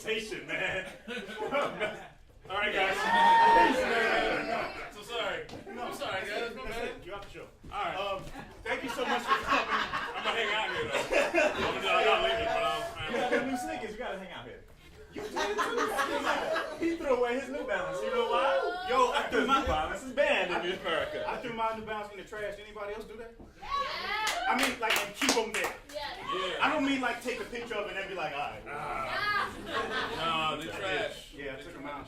presentation, man. All right, guys. So sorry. I'm sorry, guys. My bad. You're off the show. All right. Thank you so much for coming. I'm gonna hang out here though. I'm not leaving, but You got them new sneakers. You gotta hang out here. You did too. He threw away his New Balance. You know why? Yo, I threw my Balance is banned in America. I threw my New Balance in the trash. Anybody else do that? I mean, like, and keep them there. yeah. I don't mean like take a picture of it and then be like, all right. No, they're trash. Yeah, I took them out.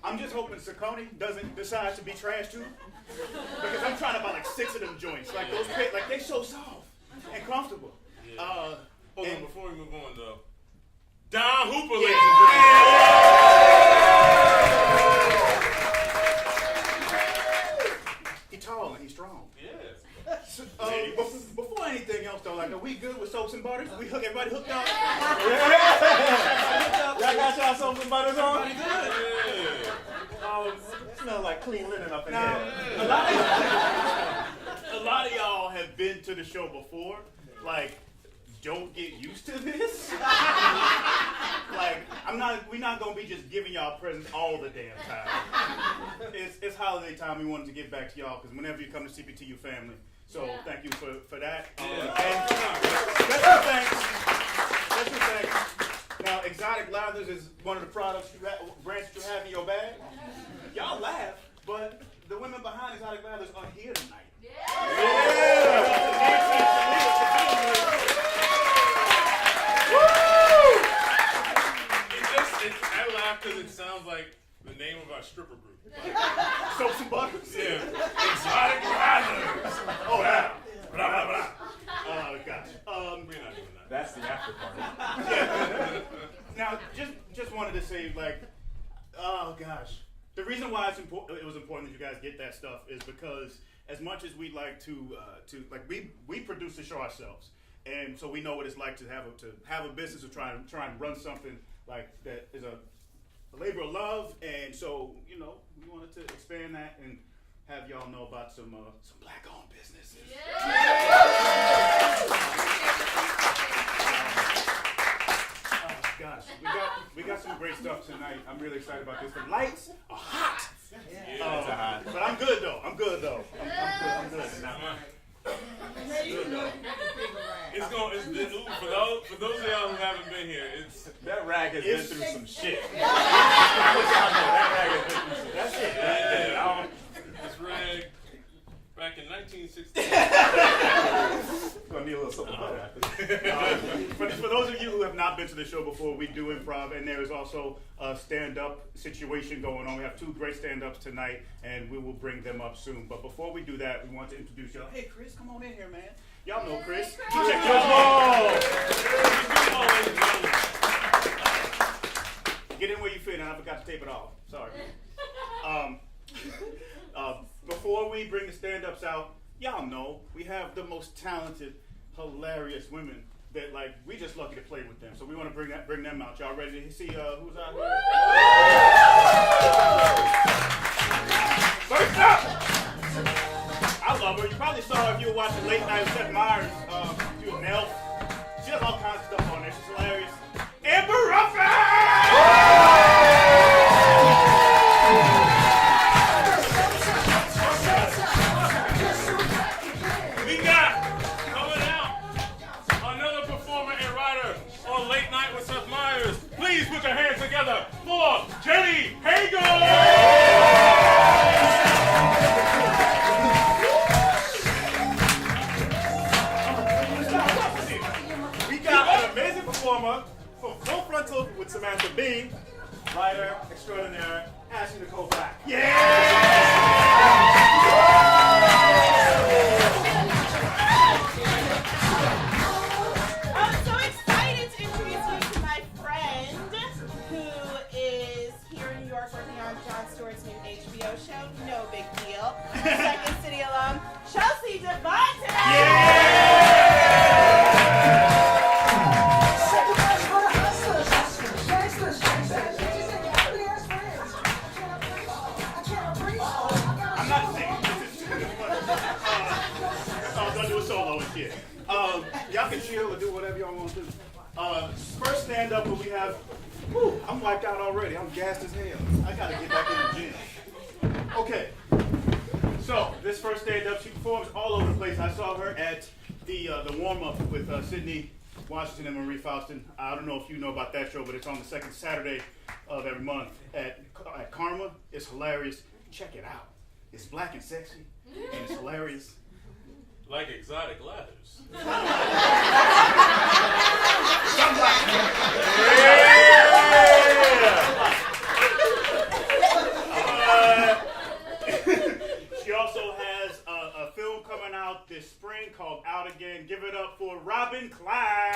I'm just hoping Saucony doesn't decide to be trash too, because I'm trying to buy like 6 of them joints. Like those, like they so soft and comfortable. Yeah. Hold on, before we move on though. Don Hooper, ladies and gentlemen. He's tall and he's strong. Yeah. So, before anything else though, like, are we good with soaps and butters? Everybody hooked up? Y'all got y'all soaps and butters on? Yeah. Smell like clean linen up in Now, here. a lot of y'all have been to the show before. Like, don't get used to this. Like, we're not gonna be just giving y'all presents all the damn time. It's holiday time. We wanted to give back to y'all because whenever you come to CPT, you family. So thank you for that. And special thanks. Now, Exotic Lathers is one of the products brands that you have in your bag. Y'all laugh, but the women behind Exotic Lathers are here tonight. I laugh because it sounds like the name of our stripper group. Soaps and butters? Yeah. Exotic Lathers. Oh, yeah. Blah, blah, blah. Oh, gosh. We're not doing that. That's the after party. Yeah. Now, just wanted to say, like, oh, gosh. The reason why it was important that you guys get that stuff is because as much as we'd like to we produce the show ourselves. And so we know what it's like to have a business or try and run something like that is a labor of love, and so we wanted to expand that and have y'all know about some black-owned businesses. Oh gosh, we got some great stuff tonight. I'm really excited about this. The lights are hot. But I'm good though. I'm good. Now, for those of y'all who haven't been here, That rag has been through some shit. That's it. this rag back in 1960. Gonna need a little something better after this. For those of you who have not been to the show before, we do improv, and there is also a stand-up situation going on. We have 2 great stand-ups tonight, and we will bring them up soon. But before we do that, we want to introduce y'all. Hey, Chris, come on in here, man. Y'all know Chris. Check your ball. Get in where you fit, and I forgot to tape it off. Sorry. Before we bring the stand-ups out, y'all know we have the most talented, hilarious women that, like, we just lucky to play with them. So we want to bring them out. Y'all ready to see who's out here? First up! I love her. You probably saw her if you were watching Late Night with Seth Meyers. She was an elf. She has all kinds of stuff on there. She's hilarious. Ruffin! We got coming out another performer and writer on Late Night with Seth Meyers. Please put your hands together for Jenny Hagel! From Full Frontal with Samantha B, writer extraordinaire, Nicole. Yeah! I'm so excited to introduce you to my friend who is here in New York working on Jon Stewart's new HBO show, No Big Deal. Second City alum, Chelsea Devantez! Y'all can chill or do whatever y'all want to do. First stand-up where we have, I'm wiped out already. I'm gassed as hell. I gotta get back in the gym. Okay, so this first stand-up, she performs all over the place. I saw her at the warm-up with Sydney Washington and Marie Faustin. I don't know if you know about that show, but it's on the second Saturday of every month at Karma. It's hilarious. Check it out. It's black and sexy, and it's hilarious. Like exotic ladders. She also has a film coming out this spring called Out Again. Give it up for Robin Klein.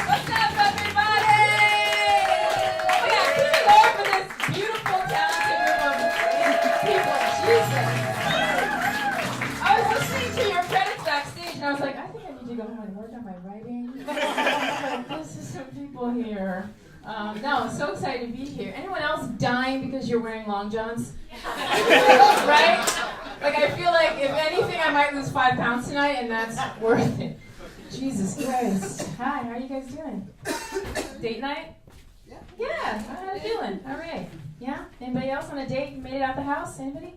What's up, everybody? Oh my God, keep it going for this beautiful, talented group of people. Jesus. I was listening to your credits backstage, and I was like, I think I need to go home and work on my writing. This is some people here. No, I'm so excited to be here. Anyone else dying because you're wearing long johns? Right? Like, I feel like if anything, I might lose 5 pounds tonight, and that's worth it. Jesus Christ. Hi, how are you guys doing? Date night? Yeah, how are you doing? All right. Yeah? Anybody else on a date? You made it out the house? Anybody?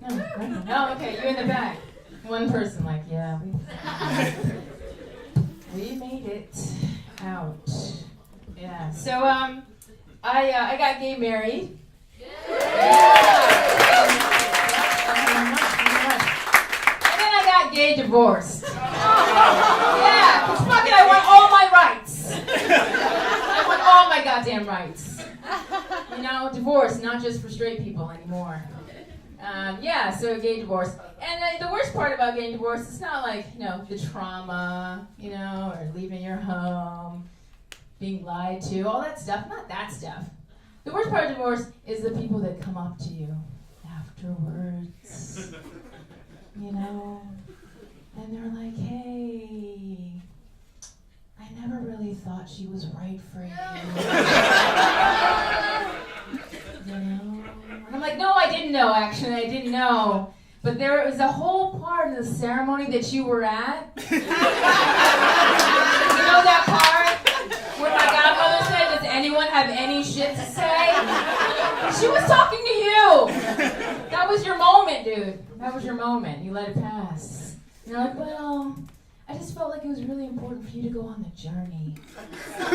No, great. No, okay, you're in the back. One person like, yeah, we made it out. Yeah. So I got gay married. And then I got gay divorced. Yeah, because fuck it, I want all my rights. I want all my goddamn rights. You know, divorce, not just for straight people anymore. Yeah, so gay divorce. And the worst part about getting divorced, it's not like, you know, the trauma, you know, or leaving your home, being lied to, all that stuff. Not that stuff. The worst part of divorce is the people that come up to you afterwards, you know, and they're like, hey, I never really thought she was right for you. You know? And I'm like, no, I didn't know, actually, I didn't know. But there was a whole part of the ceremony that you were at. You know that part where my godmother said, does anyone have any shit to say? She was talking to you. That was your moment, dude. That was your moment. You let it pass. And you're like, well, I just felt like it was really important for you to go on the journey. You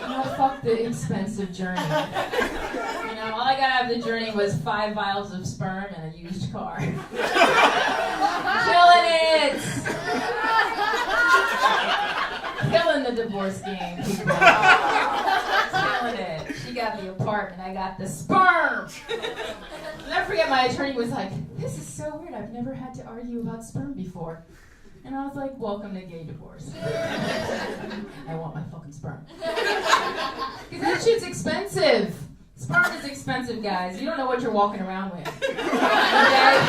know, fuck the expensive journey. You know, all I got out of the journey was 5 vials of sperm and a used car. Killing it! Killing the divorce game, people. Killing it. She got the apartment, I got the sperm! I'll never forget, my attorney was like, this is so weird, I've never had to argue about sperm before. And I was like, welcome to gay divorce. I want my fucking sperm. Because that shit's expensive. Sperm is expensive, guys. You don't know what you're walking around with. Okay?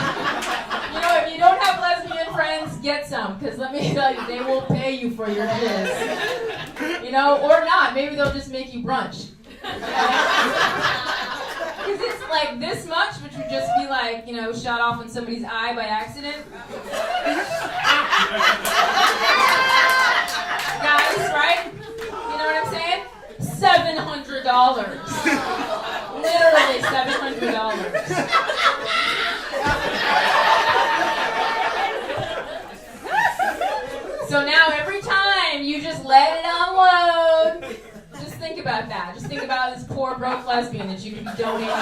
You know, if you don't have lesbian friends, get some. Because let me tell you, they will pay you for your jizz. You know, or not. Maybe they'll just make you brunch. Because it's like this much, which would just be like, you know, shot off in somebody's eye by accident. Guys, right? You know what I'm saying? $700. Literally $700. So now every time you just let it unload, just think about that. Just think about this poor broke lesbian that you could be donating to.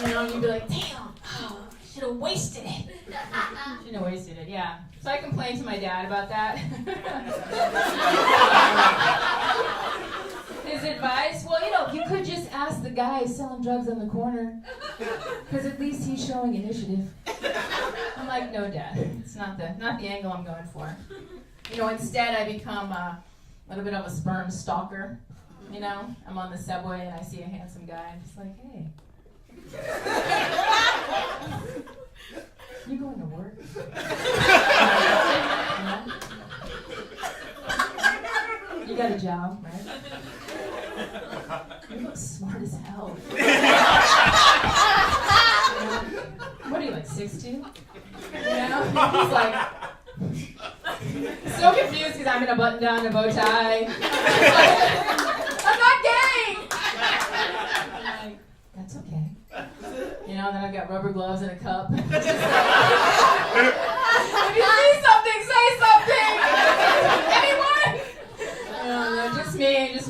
You know, and you'd be like, damn, oh, should have wasted it. Shouldn't have wasted it, yeah. So I complained to my dad about that. His advice, well, you know, you could just ask the guy selling drugs on the corner, because at least he's showing initiative. I'm like, no, Dad, it's not the angle I'm going for. You know, instead I become a little bit of a sperm stalker. You know, I'm on the subway and I see a handsome guy. I'm just like, hey. You going to work? You got a job, right? You look smart as hell. What are you, like 16? to? You know? He's like, so confused because I'm in a button-down and a bow tie. I'm not gay! I'm like, that's okay. You know, and then I've got rubber gloves and a cup. If you see something, say something! Anyone? No, just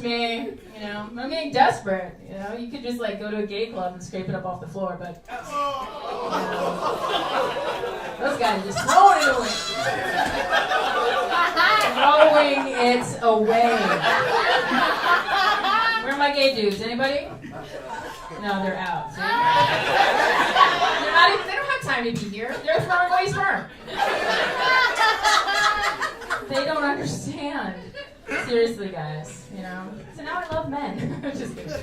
me. You know, I'm getting desperate. You know, you could just like go to a gay club and scrape it up off the floor, but you know, those guys just throwing it away. Throwing it away. Where are my gay dudes? Anybody? No, they're out. See? They don't have time to be here. They're throwing away sperm. They don't understand. Seriously, guys, you know. So now I love men. Just kidding. Not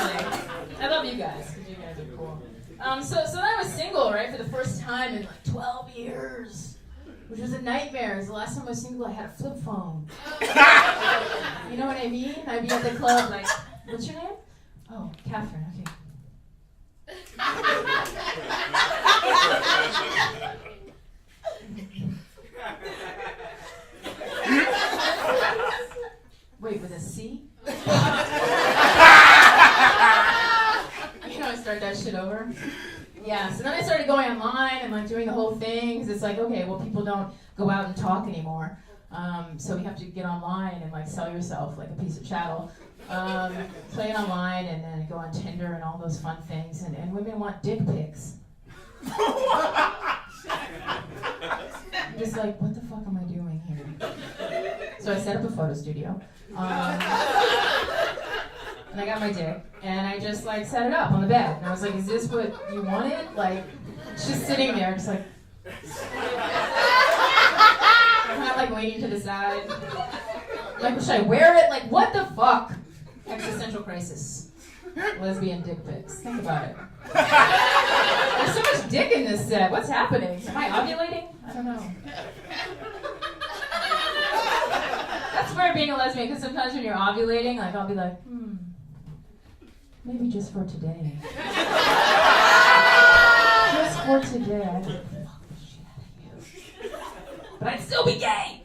really. I love you guys, because you guys are cool. So then I was single, right, for the first time in like 12 years, which was a nightmare. It was the last time I was single, I had a flip phone. You know what I mean? I'd be at the club like, what's your name? Oh, Catherine, okay. Wait, with a C? You know, I start that shit over. Yeah, so then I started going online and like doing the whole thing, because it's like, okay, well, people don't go out and talk anymore. So you have to get online and like sell yourself like a piece of chattel. Play it online and then go on Tinder and all those fun things. And women want dick pics. I'm just like, what the fuck am I doing here? So I set up a photo studio. And I got my dick, and I just like set it up on the bed. And I was like, is this what you wanted? Like, it's just sitting there, just like, I'm not like waiting to the side. Like, should I wear it? Like, what the fuck? Existential crisis. Lesbian dick pics. Think about it. There's so much dick in this set. What's happening? Am I ovulating? I don't know. That's weird being a lesbian, because sometimes when you're ovulating, like I'll be like, maybe just for today. Just for today, I'd fuck the shit out of you. But I'd still be gay.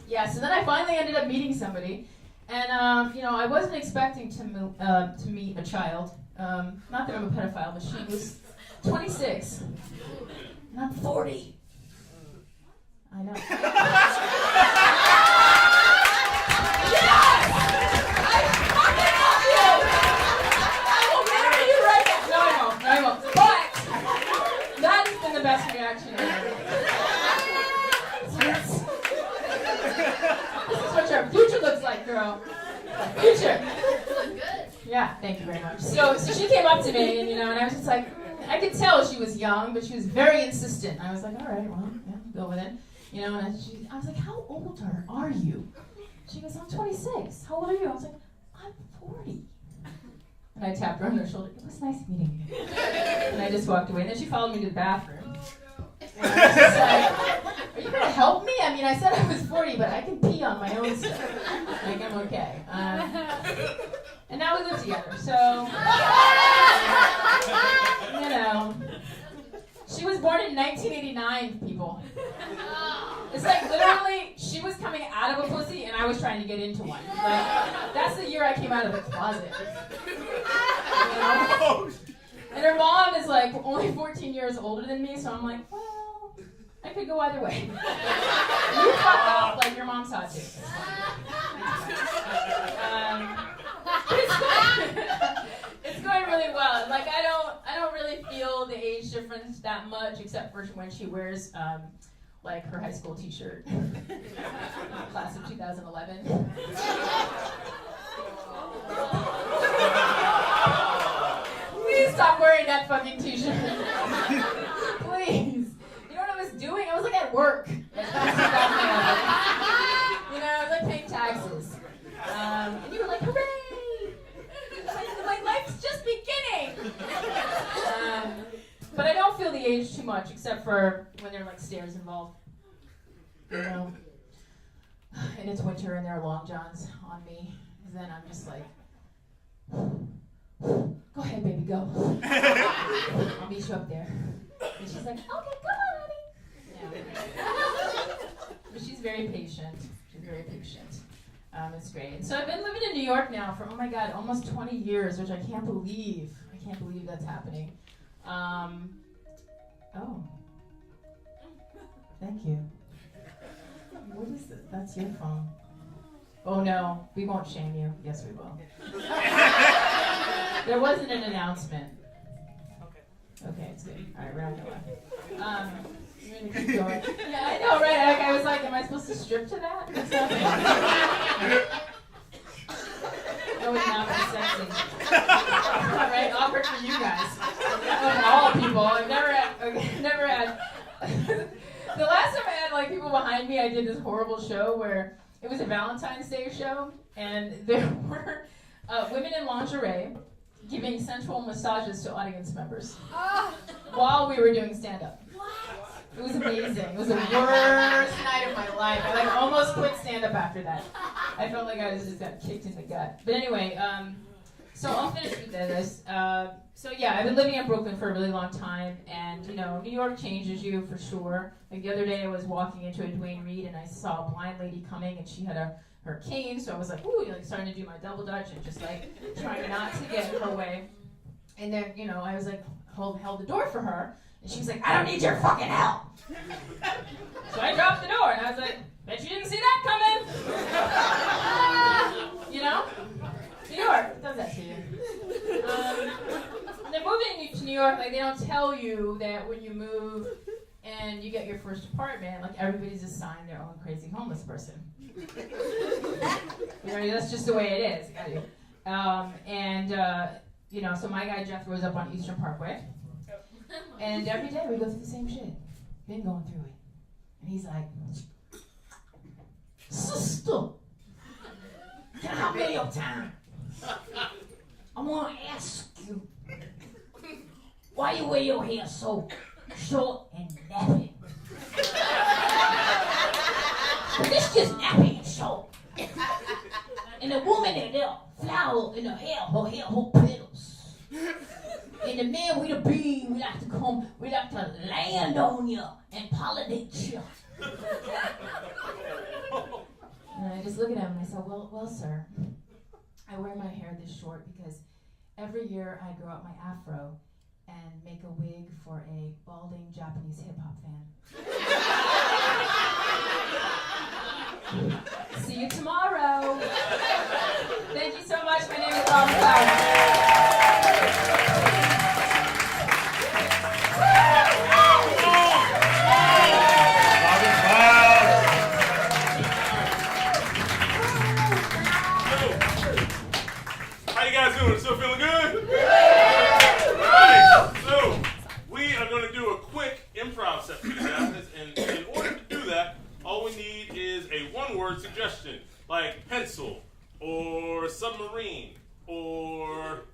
Yeah, so then I finally ended up meeting somebody, and you know, I wasn't expecting to meet a child. Not that I'm a pedophile, but she was 26, and I'm 40. I know. Yes! I fucking love you! I will marry you right now. No, I won't. But that has been the best reaction ever. This is what your future looks like, girl. Future. Yeah, thank you very much. So she came up to me, and you know, and I was just like, I could tell she was young, but she was very insistent. I was like, all right, well, yeah, go with it. You know, and I was like, how old are you? She goes, I'm 26. How old are you? I was like, I'm 40. And I tapped her on her shoulder. It was nice meeting you. And I just walked away. And then she followed me to the bathroom. And I was just like, are you going to help me? I mean, I said I was 40, but I can pee on my own stuff. Like, I'm okay. And now we live together, so, you know. She was born in 1989, people. It's like literally, she was coming out of a pussy and I was trying to get into one. Like, that's the year I came out of the closet. You know? And her mom is like only 14 years older than me, so I'm like, well, I could go either way. You fucked up, like your mom's hot too. It's going really well. Like I don't really feel the age difference that much, except for when she wears like her high school t-shirt. Class of 2011. Please stop wearing that fucking t-shirt. Please. You know what I was doing? I was like at work. You know, I was like paying taxes. And you were like, hooray! My life's just beginning! But I don't feel the age too much, except for when there are like stairs involved. You know? And it's winter and there are long johns on me. And then I'm just like, go ahead. baby, go. I'll meet you up there. And she's like, okay, come on, honey. Yeah. But she's very patient. It's great. So I've been living in New York now for, oh my God, almost 20 years, which I can't believe. I can't believe that's happening. Oh. Thank you. What is this? That's your phone. Oh no, we won't shame you. Yes, we will. There wasn't an announcement. Okay, it's good. All right, we're not gonna laugh. We're gonna keep going. Yeah, I know, right? I was like, am I supposed to strip to that? That's not me. That would not be sexy. Right? Awkward for you guys. Of all people. I've never had. The last time I had like people behind me, I did this horrible show where it was a Valentine's Day show, and there were women in lingerie giving sensual massages to audience members while we were doing stand-up. It was amazing. It was the worst night of my life. I like almost quit stand-up after that. I felt like I just got kicked in the gut. But anyway, so I'll finish with this. So yeah, I've been living in Brooklyn for a really long time, and you know, New York changes you for sure. Like the other day, I was walking into a Duane Reade, and I saw a blind lady coming, and she had her cane, so I was like, ooh, like starting to do my double dutch and just like trying not to get in her way. And then, you know, I was like, held the door for her, and she was like, I don't need your fucking help. So I dropped the door, and I was like, bet you didn't see that coming. You know? New York does that to you. Then moving to New York, like they don't tell you that when you move and you get your first apartment, like everybody's assigned their own crazy homeless person. You know, that's just the way it is. You know, so my guy Jeff was up on Eastern Parkway, and every day we go through the same shit. Been going through it, and he's like, sister, can I have your time? I want to ask you, why you wear your hair so short and nappy? This just nappy and short. And the woman in there, flower in her hair, her petals. And the man with the bee, we like to land on you and pollinate you. And I just look at him and I said, well, sir, I wear my hair this short because every year I grow out my afro and make a wig for a balding Japanese hip-hop fan. See you tomorrow. Thank you so much. My name is Ruffin. How you guys doing? Still feeling good? Right. So we are going to do a quick improv set for you guys, and in order to do that, all we need is a one-word suggestion, like pencil, or submarine, or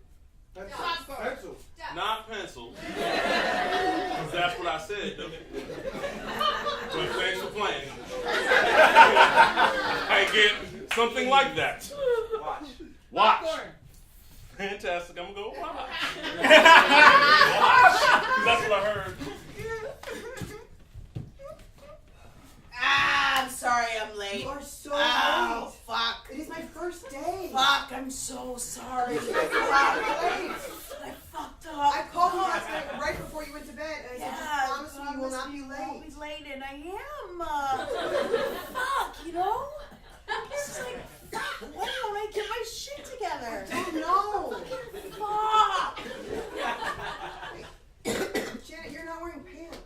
Pencil. not pencil. Because that's what I said, though. But thanks for playing. I get something like that. Watch. Fantastic. I'm going to go watch. Watch. That's what I heard. I'm sorry I'm late. You are so Oh, late. fuck. It is my first day. Fuck, I'm so sorry. You're late. I fucked up. I called you last night right before you went to bed, and I said, Yeah, just promise me you will not be won't late. be late, and I am. Fuck, you know? It's just like, fuck, why don't I get my shit together? No. Fuck. Janet, you're not wearing pants.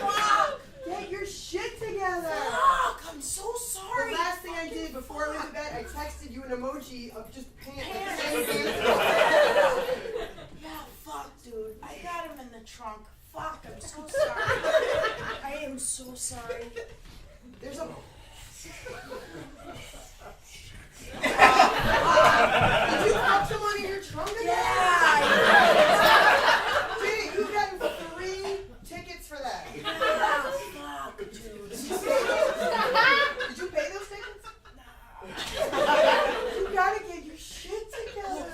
Fuck. Get your shit together. Fuck, I'm so The sorry. last thing I did before I went to bed, I texted you an emoji of just pants. Pants. Like the same pants. Yeah, fuck, dude. I got him in the trunk. Fuck, I'm so sorry. I am so sorry. There's a... Did you pop someone in your trunk again? Yeah. Janet, you got 3 tickets for that. Fuck, dude. Did you pay those tickets? You gotta get your shit together.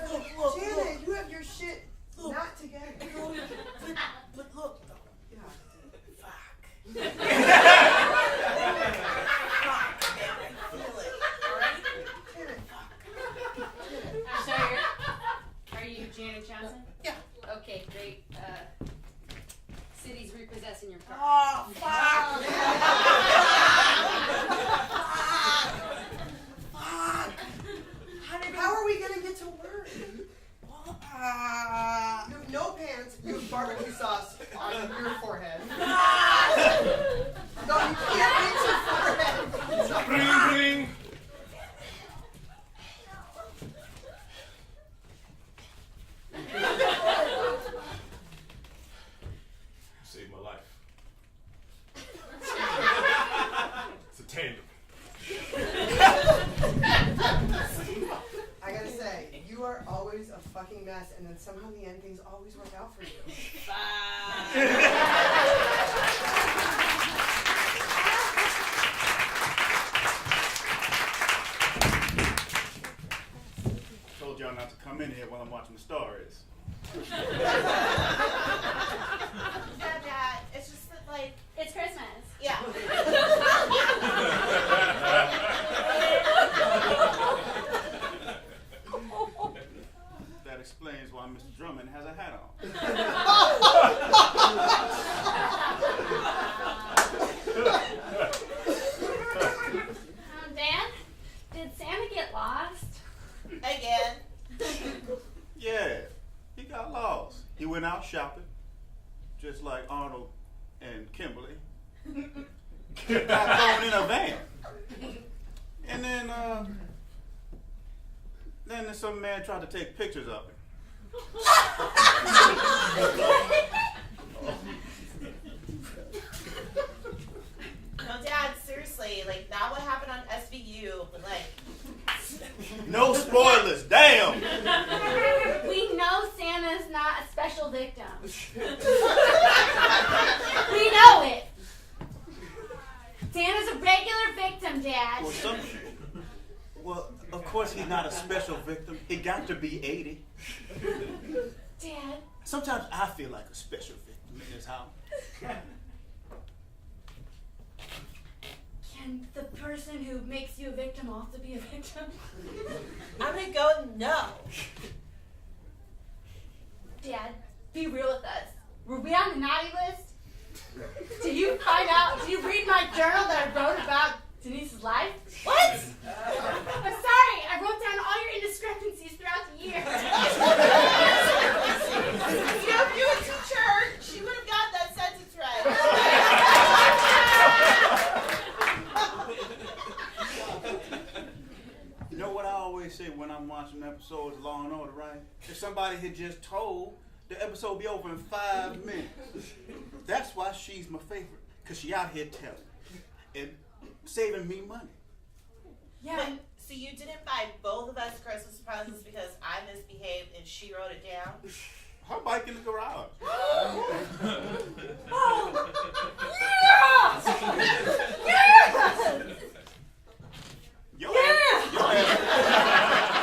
mess, and then somehow in the end things always work out for you. Told y'all not to come in here while I'm watching the stars. Yeah, Dad. It's just that, like, It's Christmas. yeah. That explains why Mr. Drummond has a hat on. Dan, did Santa get lost? Again. Yeah, he got lost. He went out shopping, just like Arnold and Kimberly. Got thrown in a van. And then some man tried to take pictures of him. No, Dad, seriously, like, not what happened on SVU, but, like, No spoilers, damn! We know Santa's not a special victim. We know it. Santa's a regular victim, Dad. Well, of course he's not a special victim. He got to be 80. Dad. Sometimes I feel like a special victim in this house. Can the person who makes you a victim also be a victim? I'm gonna go no. Dad, be real with us. Were we on the naughty list? Did you read my journal that I wrote about Denise's life? What? I'm sorry, I wrote down all your indiscrepancies throughout the year. You know, if you were a teacher, she would have gotten that sentence right. You know what I always say when I'm watching episodes of Law and Order, right? If somebody had just told, the episode would be over in 5 minutes. That's why she's my favorite, because she out here telling and saving me money. Yeah. Wait, so you didn't buy both of us Christmas presents because I misbehaved and she wrote it down? Her bike in the garage. Oh, yes! Yes! Your Yeah! ass- your ass-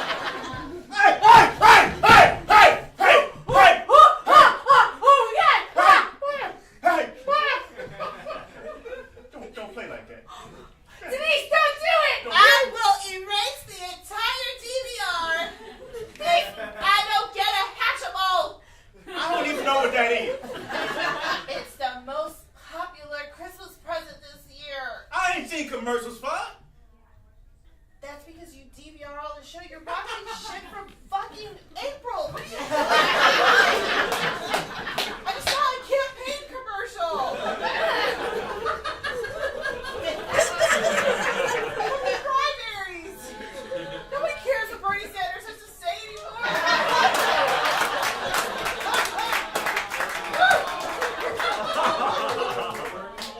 Don't play like that. Denise, don't do it! I will erase the entire DVR if I don't get a Hatchable. I don't even know what that is. It's the most popular Christmas present this year. I ain't seen commercials for it. That's because you DVR all the show. You're watching shit from fucking April. I just saw a campaign commercial. Primaries. Nobody cares what Bernie Sanders has to say anymore.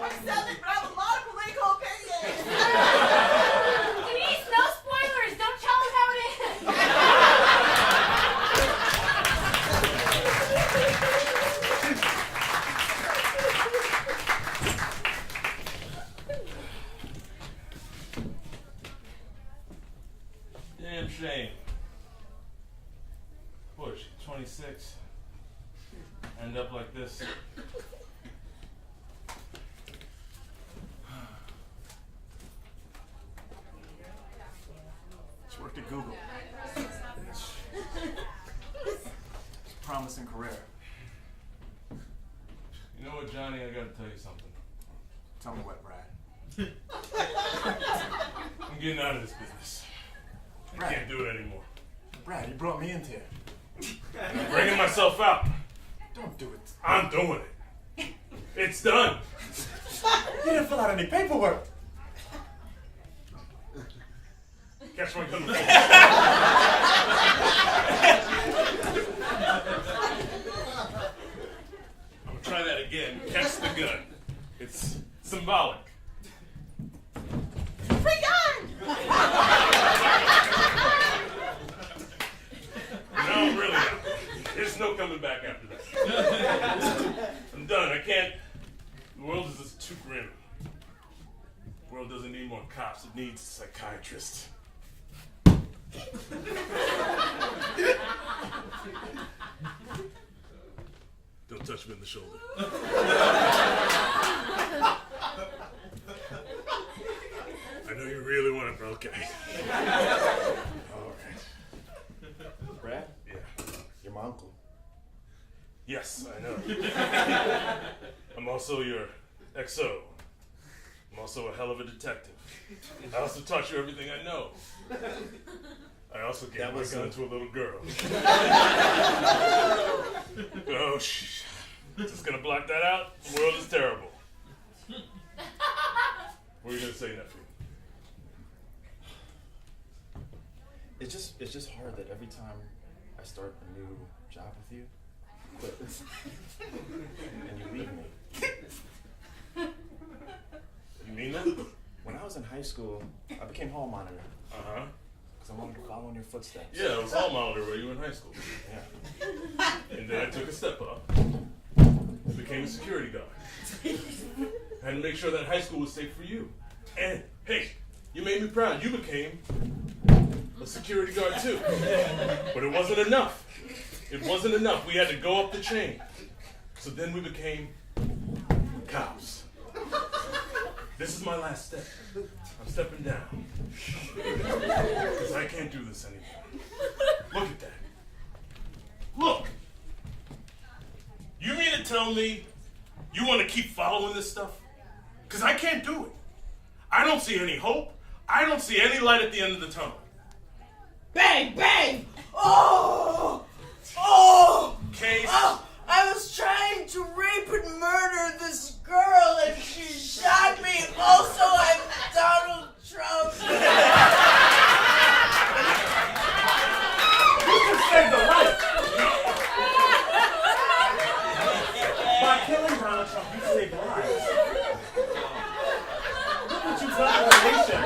I'm 7, but I have a lot of political opinions. Denise, no spoilers! Don't tell us how it is! Damn shame. What, is she 26? End up like this? She worked at Google. It's a promising career. You know what, Johnny? I gotta tell you something. Tell me what, Brad. I'm getting out of this business. I Right. can't do it anymore. Brad, you brought me into here. I'm bringing myself out. Don't do it. I'm doing it. It's done. You didn't fill out any paperwork. Catch my gun. I'm gonna try that again. Catch the gun. It's symbolic. Free gun! No, really. perhaps it needs a psychiatrist. Don't touch me in the shoulder. I know you really want it, but okay. All right. Brad, Yeah. you're my uncle. Yes, I know. I'm also your XO. I'm also a hell of a detective. I also taught you everything I know. I also gave my gun to a little girl. Oh, shh. Just gonna block that out? The world is terrible. What are you gonna say, nephew? It's just hard that every time I start a new job with you, you quit. And you leave me. You mean that? When I was in high school, I became hall monitor. Uh-huh. Because I wanted to follow in your footsteps. Yeah, it was hall monitor where you were in high school. Yeah. And then I took a step up, became a security guard. Had to make sure that high school was safe for you. And, hey, you made me proud. You became a security guard too. But it wasn't enough. It wasn't enough. We had to go up the chain. So then we became cops. This is my last step. I'm stepping down. Because I can't do this anymore. Look at that. Look! You mean to tell me you want to keep following this stuff? Because I can't do it. I don't see any hope. I don't see any light at the end of the tunnel. Bang, bang! Oh! Oh! Case. Oh! I was trying to rape and murder this girl and she shot me. Also, I'm Donald Trump. You can save the life. By killing Donald Trump, you saved lives. Look what you've done to the nation.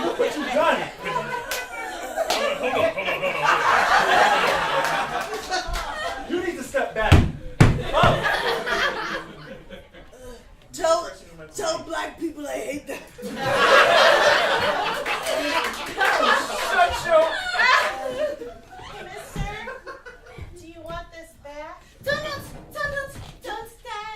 Look what you've done. Hold on. You need to step back. Oh. Tell black people I hate them. Shut your... Mister, do you want this back? Don't stay.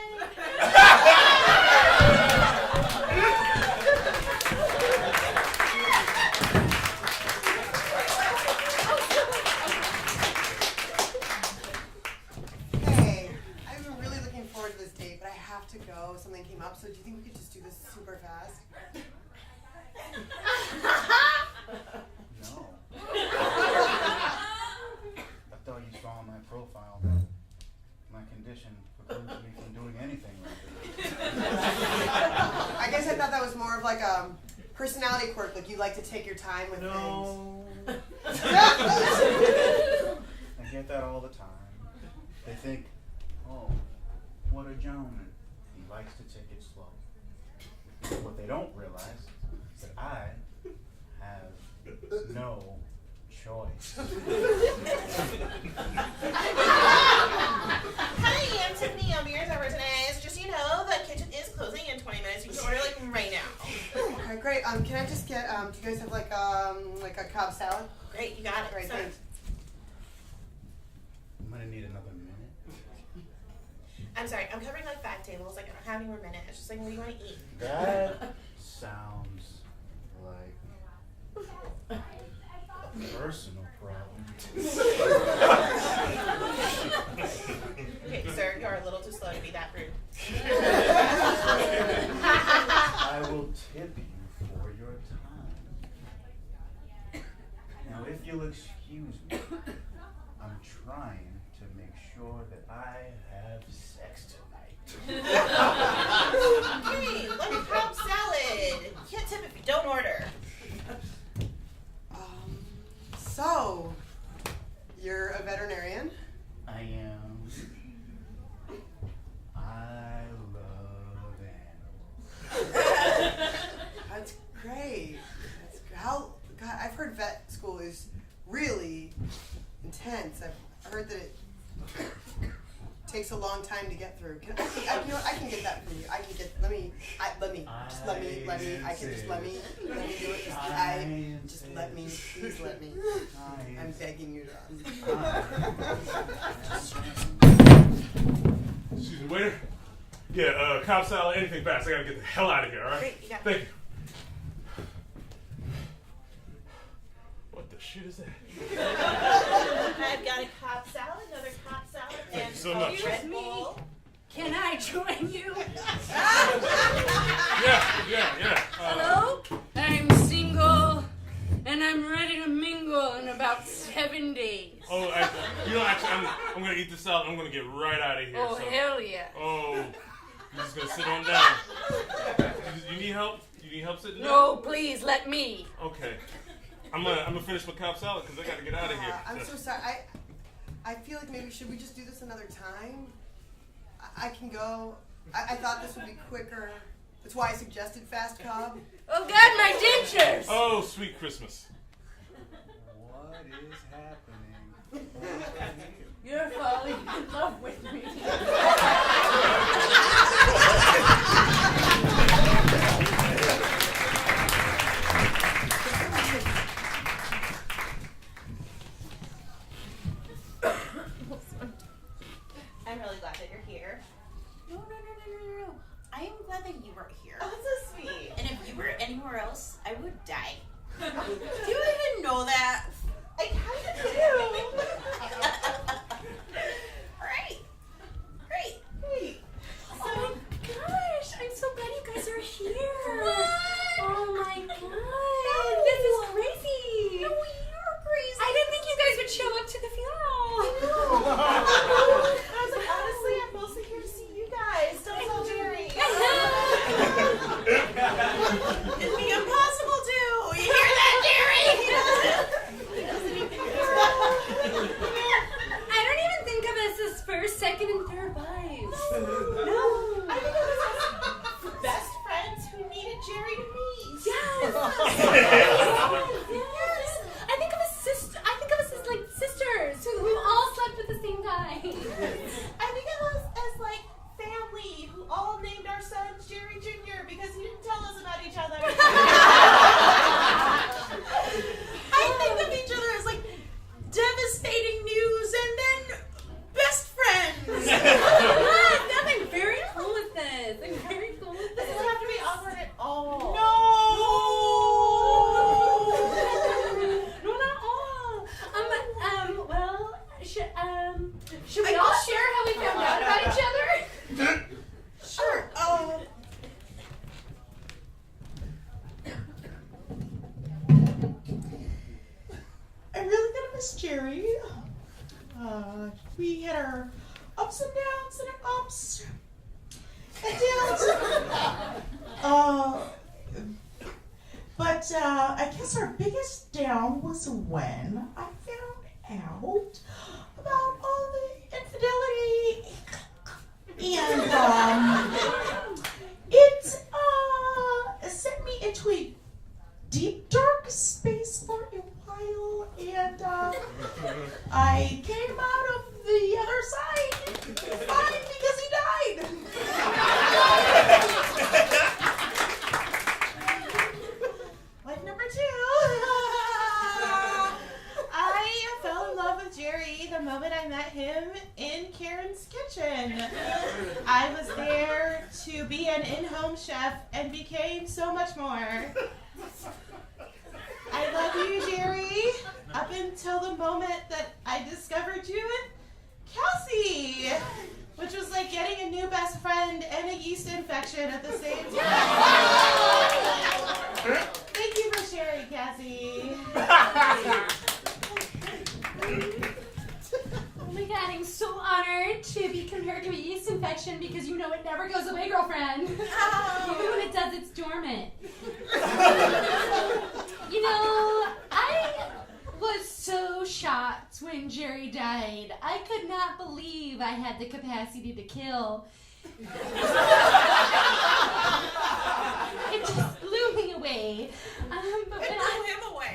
Hey, I've been really looking forward to this date, but I have to go. Something came up, so do you think we could just do this super fast? No. I thought you saw in my profile that my condition precludes me from doing anything like this. I guess I thought that was more of like a personality quirk, like you like to take your time with things. I get that all the time. They think, oh, what a gentleman. He likes to take it slow. What they don't realize is that I have no choice. Hi, I'm Tiffany. I'll be your server today. So just so you know, the kitchen is closing in 20 minutes. You can order like right now. Okay, great. Can I just get? Do you guys have like a Cobb salad? Great, you got it. Great, Sir. thanks. I'm gonna need another minute. I'm sorry, I'm covering like 5 tables. Like I don't have any more minutes. Just like, what do you want to eat? That sounds like a personal problem. Okay, sir, you're a little too slow to be that rude. I will tip you for your time. Now, if you'll excuse me, I'm trying to make sure that I have sex tonight. Hey, lemon crab salad. You can't tip if you don't order. So, you're a veterinarian? I am. I love animals. That's great. God, I've heard vet school is really intense. I've heard that takes a long time to get through. I can get that from you. I can do it. Just let me please let me. I'm begging you to. Excuse me, waiter. Yeah, Cobb salad, anything fast. I gotta get the hell out of here, all right? Great, you got it. Thank you. What the shit is that? I've got a Cobb salad, another Cobb salad, Thank and you so much. a Red Bull. Can I join you? Yeah. Hello? I'm single, and I'm ready to mingle in about 7 days. Oh, actually, I'm gonna eat this salad. I'm gonna get right out of here. Oh, hell yeah. Oh, you're just gonna sit on down. You need help? You need help sitting down? No, please, let me. Okay. I'm gonna finish my Cobb salad because I gotta get out of here. I'm so sorry. I feel like maybe should we just do this another time? I can go. I thought this would be quicker. That's why I suggested fast Cobb. Oh God, my dentures! Oh, sweet Christmas. What is happening? You're falling in love with me. I'm really glad that you're here. No. I am glad that you were here. Oh, that's so sweet. And if you were anywhere else, I would die. Do you even know that? I kind of do. Alright. Great. Wait. Oh my gosh, I'm so glad you guys are here. What? Oh my god, this is crazy. No, you're crazy. I didn't think you guys would show up to the funeral. I was like, honestly, I'm mostly here to see you guys. Don't tell Jerry. It'd be impossible to. You hear that, Jerry? He doesn't even I don't even think of us as first, second, and third wives. No. I think it was just best friends who needed Jerry to meet. Yes. I think of us as like sisters who all slept with the same guy. I think of us as like family who all named our sons Jerry Jr. because he didn't tell us about each other. I think of each other as like devastating news and then best friends. I'm very cool with this. I'm very cool with This this. doesn't have to be awkward at all. No, not all. Should we all share how we found out about each other? Sure. I'm really gonna miss Jerry. We had our ups and downs and our ups and downs. But I guess our biggest down was when I found out about all the infidelity, and it sent me into a deep dark space for a while, and I came out of the other side fine because he died. Life number 2. I fell in love with Jerry the moment I met him in Karen's kitchen. I was there to be an in-home chef and became so much more. I love you, Jerry, up until the moment that I discovered you and Kelsey, which was like getting a new best friend and a yeast infection at the same time. Thank you for sharing, Cassie. Oh my god, I'm so honored to be compared to a yeast infection because you know it never goes away, girlfriend. Even when it does, it's dormant. You know, I was so shocked when Jerry died. I could not believe I had the capacity to kill. It just blew me away. But when I Blew him away.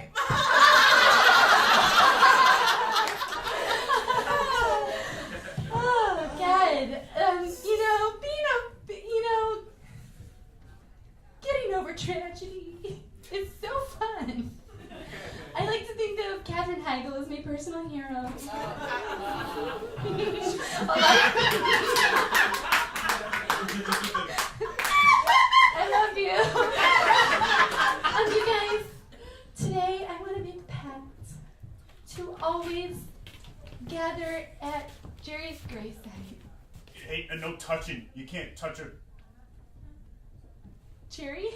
Oh, God. Hagel is my personal hero. I love you. You guys, today I want to make a pact to always gather at Jerry's gravesite. Hey, and no touching. You can't touch her. Jerry?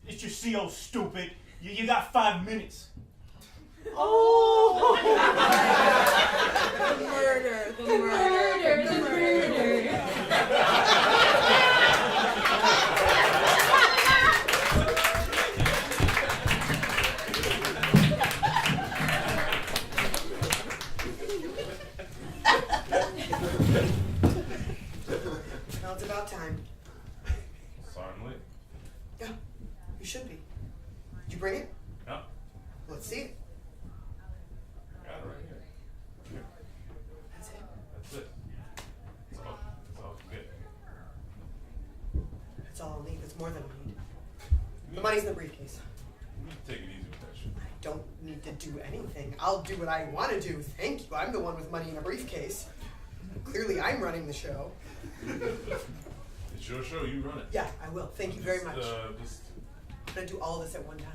It's your CO, stupid. You got 5 minutes. Oh! The murder. Now it's about time. Certainly. Yeah, you should be. Did you bring it? Yeah. Let's see it. Got it right here. Here. That's it. That's it. That's all you get. That's all I'll need. That's more than I need. The money's in the briefcase. You need to take it easy with that shit. I don't need to do anything. I'll do what I want to do. Thank you. I'm the one with money in a briefcase. Clearly, I'm running the show. It's your show. You run it. Yeah, I will. Thank you very much. Just I'm gonna do all of this at one time.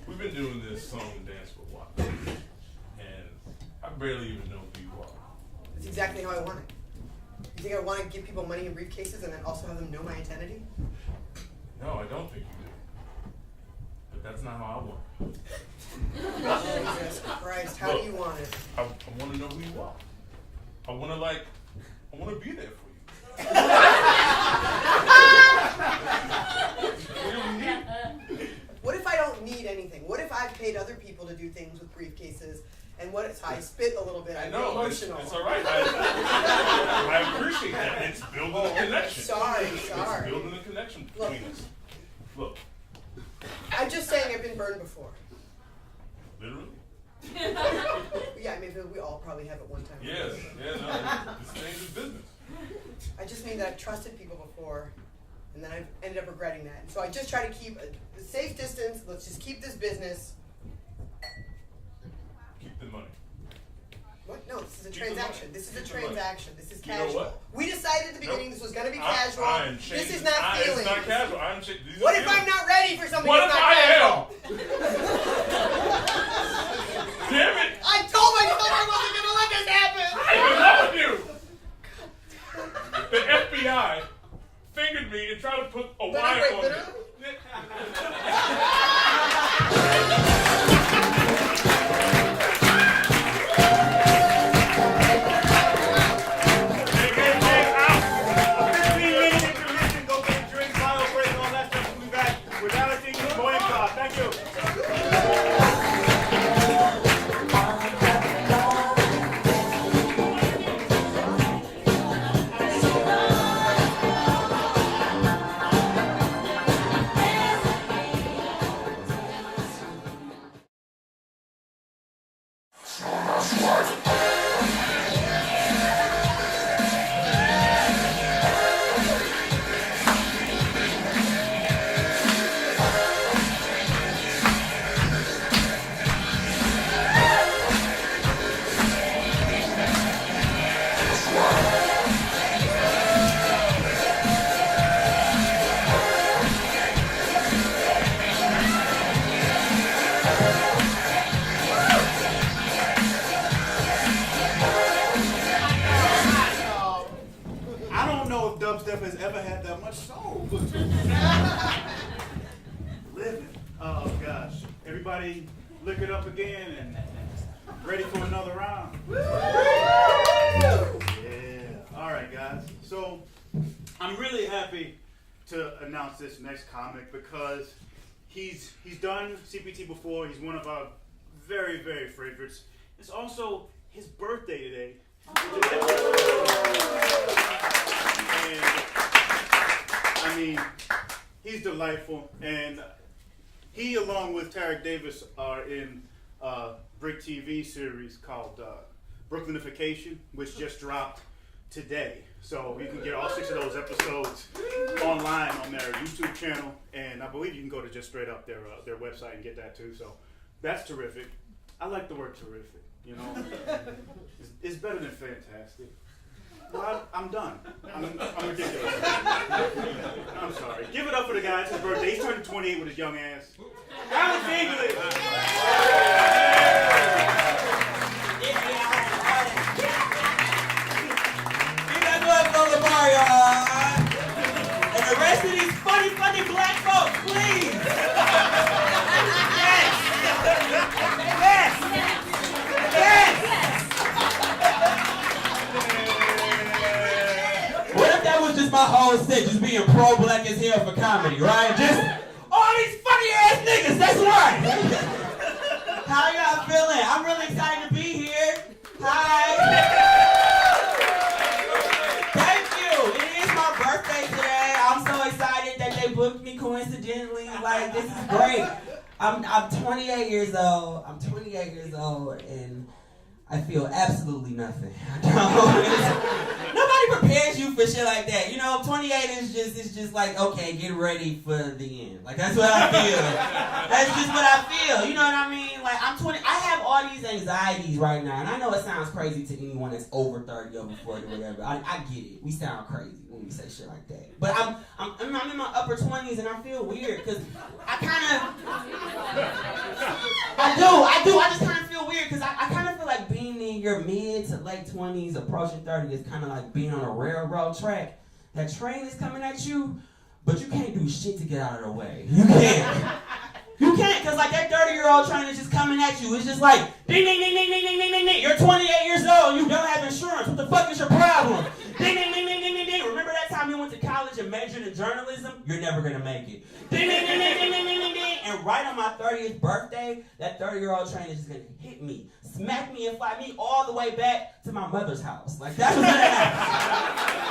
We've been doing this song and dance for a while, and I barely even know who you are. That's exactly how I want it. You think I want to give people money in briefcases and then also have them know my identity? No, I don't think you do. But that's not how I want it. Jesus Christ, how do you want it? I want to know who you are. I want to be there for you. What if I don't need anything? What if I've paid other people to do things with briefcases? And what if I spit a little bit? I get emotional. It's all right. I appreciate that. It's building a connection. Sorry. It's building a connection between us. Look. I'm just saying I've been burned before. Literally? Yeah, maybe we all probably have at one time. Yes. Yeah, no. This changes business. I just mean that I've trusted people before, and then I've ended up regretting that. And so I just try to keep a safe distance. Let's just keep this business. Keep the money. What? No, this is a Keep the transaction. money. This is a Keep the money. transaction. This is You know casual. what? We decided at the beginning this was going to be casual. I'm This changing- is not feelings. It's not casual. What if I'm not ready for something What that's if not I casual? Damn it! I told myself I wasn't going to let this happen. I am in love with you. The FBI fingered me and tried to put a wire wait, on literally? me. Dubstep has ever had that much soul. Living. Oh gosh. Everybody lick it up again and ready for another round. Yeah. All right, guys. So I'm really happy to announce this next comic because he's done CPT before. He's one of our very, very favorites. It's also his birthday today. And, I mean, he's delightful, and he, along with Tarik Davis, are in a Brick TV series called Brooklynification, which just dropped today. So you can get all 6 of those episodes online on their YouTube channel, and I believe you can go to just straight up their website and get that too. So that's terrific. I like the word terrific. You know, it's better than fantastic. Well, I'm done. I'm ridiculous. I'm sorry. Give it up for the guy. It's his birthday. He's turning 28 with his young ass. Alex English. LeMar, and the rest of these funny black folks, please. Yes. What if that was just my whole set, just being pro-black as hell for comedy, right? Just all these funny ass niggas. That's right. How y'all feeling? I'm really excited to be here. Hi. Booked me coincidentally. Like, this is great. I'm 28 years old. And I feel absolutely nothing. Nobody prepares you for shit like that. You know, 28 is just like, okay, get ready for the end. Like, that's what I feel. That's just what I feel. You know what I mean? Like, I'm 20. I have all these anxieties right now, and I know it sounds crazy to anyone that's over 30, over 40, whatever. I get it. We sound crazy when we say shit like that. But I'm in my upper 20s, and I feel weird because I just kind of feel weird because I kind of feel like being in your mid to late 20s, approaching 30 is kind of like being on a railroad track. That train is coming at you, but you can't do shit to get out of the way. You can't. You can't, because like that 30-year-old train is just coming at you. It's just like, ding, ding, ding, ding, ding, ding, ding, ding, ding. You're 28 years old. You don't have insurance. What the fuck is your problem? Ding, ding, ding, ding, ding, ding, ding. Remember that time you went to college and majored in journalism? You're never going to make it. Ding, ding, ding, ding, ding, ding, ding, ding, ding. And right on my 30th birthday, that 30-year-old train is just going to hit me, smack me, and fly me all the way back to my mother's house. Like, that's what's going to happen.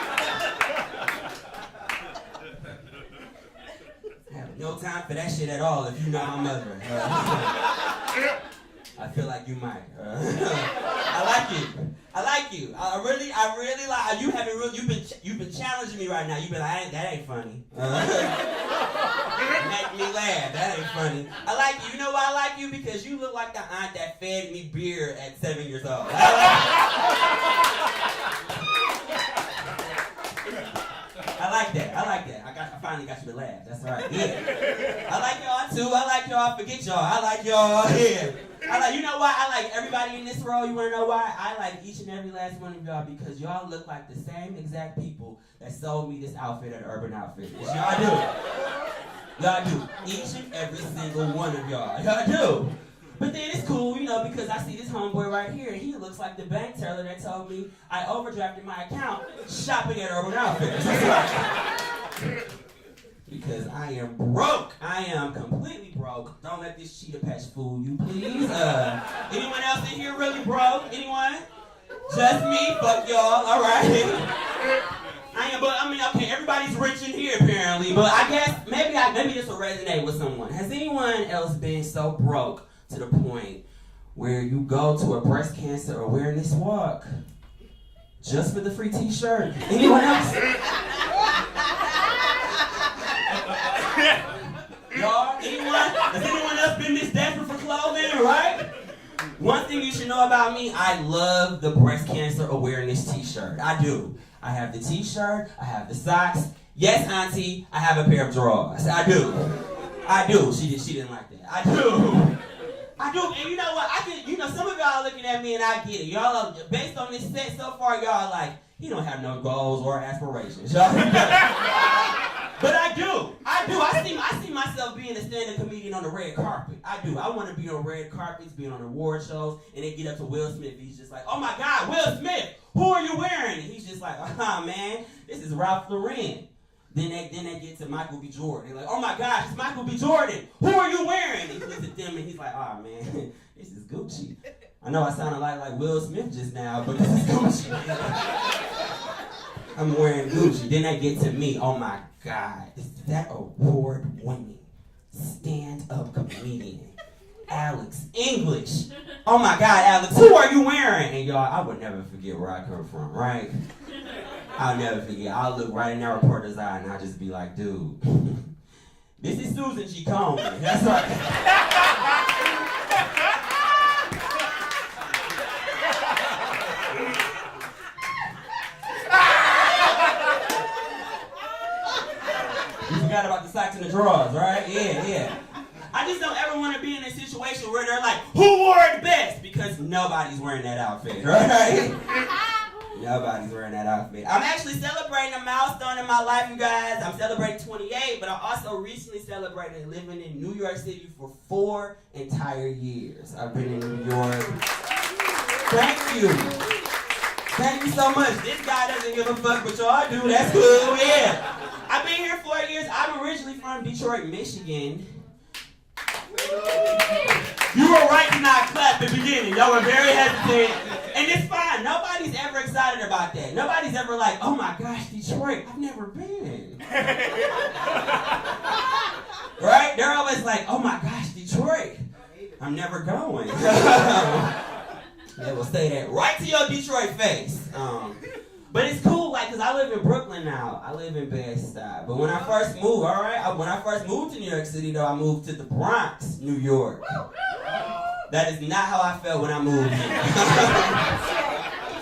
No time for that shit at all if you know my mother. I feel like you might. I like you. I really like you. You've been challenging me right now. You've been like, that ain't funny. Make me laugh. That ain't funny. I like you. You know why I like you? Because you look like the aunt that fed me beer at 7 years old. I like that. I finally got you to laugh. That's right. Yeah. I like y'all too. I like y'all. Forget y'all. I like y'all. Yeah. You know why? I like everybody in this row. You want to know why? I like each and every last one of y'all because y'all look like the same exact people that sold me this outfit at Urban Outfitters. Y'all do. Y'all do. Each and every single one of y'all. Y'all do. But then it's cool, you know, because I see this homeboy right here, and he looks like the bank teller that told me I overdrafted my account shopping at Urban Outfitters. Because I am broke. I am completely broke. Don't let this cheetah patch fool you, please. Anyone else in here really broke? Anyone? Just me? Fuck y'all. All right. Okay, everybody's rich in here apparently, but I guess maybe this will resonate with someone. Has anyone else been so broke to the point where you go to a breast cancer awareness walk just for the free t-shirt? Anyone else? Y'all, anyone? Has anyone else been this desperate for clothing, right? One thing you should know about me, I love the breast cancer awareness t-shirt. I do. I have the t-shirt, I have the socks. Yes, auntie, I have a pair of drawers. I do. She didn't like that. I do. And you know what? Some of y'all are looking at me and I get it. Y'all are, based on this set so far, y'all are like, he don't have no goals or aspirations. Y'all. But I do. I see myself being a stand-up comedian on the red carpet. I do. I want to be on red carpets, being on award shows, and they get up to Will Smith. He's just like, oh my God, Will Smith, who are you wearing? And he's just like, man, this is Ralph Lauren. Then they get to Michael B. Jordan. They're like, oh my gosh, it's Michael B. Jordan. Who are you wearing? And he looks at them and he's like, oh man, this is Gucci. I know I sounded like Will Smith just now, but this is Gucci. I'm wearing Gucci. Then they get to me. Oh my God, is that award-winning stand-up comedian, Alex English. Oh my God, Alex, who are you wearing? And y'all, I would never forget where I come from, right? I'll never forget. I'll look right in that reporter's eye and I'll just be like, dude, this is Susan G. Komen. That's right. You forgot about the socks and the drawers, right? Yeah. I just don't ever want to be in a situation where they're like, who wore it best? Because nobody's wearing that outfit, right? Nobody's wearing that outfit. I'm actually celebrating a milestone in my life, you guys. I'm celebrating 28, but I also recently celebrated living in New York City for 4 entire years. I've been in New York. Thank you. Thank you so much. This guy doesn't give a fuck, but y'all do. That's cool, yeah. I've been here 4 years. I'm originally from Detroit, Michigan. You were right to not clap at the beginning. Y'all were very hesitant. And it's fine. Nobody's ever excited about that. Nobody's ever like, oh my gosh, Detroit, I've never been. Right? They're always like, oh my gosh, Detroit, I'm never going. They will say that right to your Detroit face. But it's cool, like, because I live in Brooklyn now. I live in Bed-Stuy. But when I first moved, when I first moved to New York City, though, I moved to the Bronx, New York. That is not how I felt when I moved here.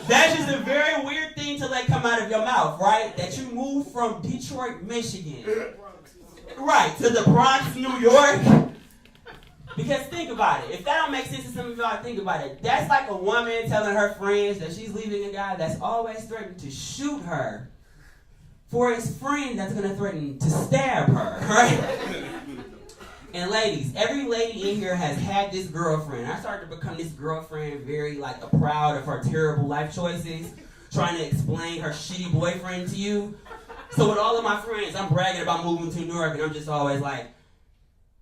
That's just a very weird thing to let come out of your mouth, right? That you moved from Detroit, Michigan, right, to the Bronx, New York. Because think about it. If that don't make sense to some of y'all, think about it. That's like a woman telling her friends that she's leaving a guy that's always threatening to shoot her for his friend that's going to threaten to stab her, right? And ladies, every lady in here has had this girlfriend. I started to become this girlfriend very like proud of her terrible life choices, trying to explain her shitty boyfriend to you. So with all of my friends, I'm bragging about moving to New York, and I'm just always like,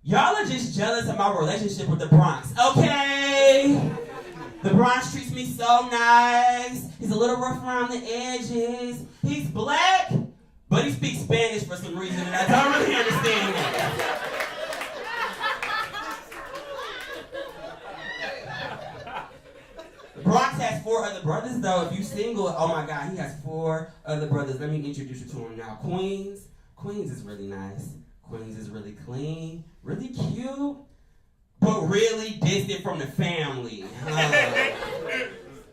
y'all are just jealous of my relationship with the Bronx, okay? The Bronx treats me so nice. He's a little rough around the edges. He's black, but he speaks Spanish for some reason, and I don't really understand that. The Bronx has 4 other brothers, though. If you single, oh my God, he has 4 other brothers. Let me introduce you to him now. Queens is really nice. Queens is really clean, really cute, but really distant from the family.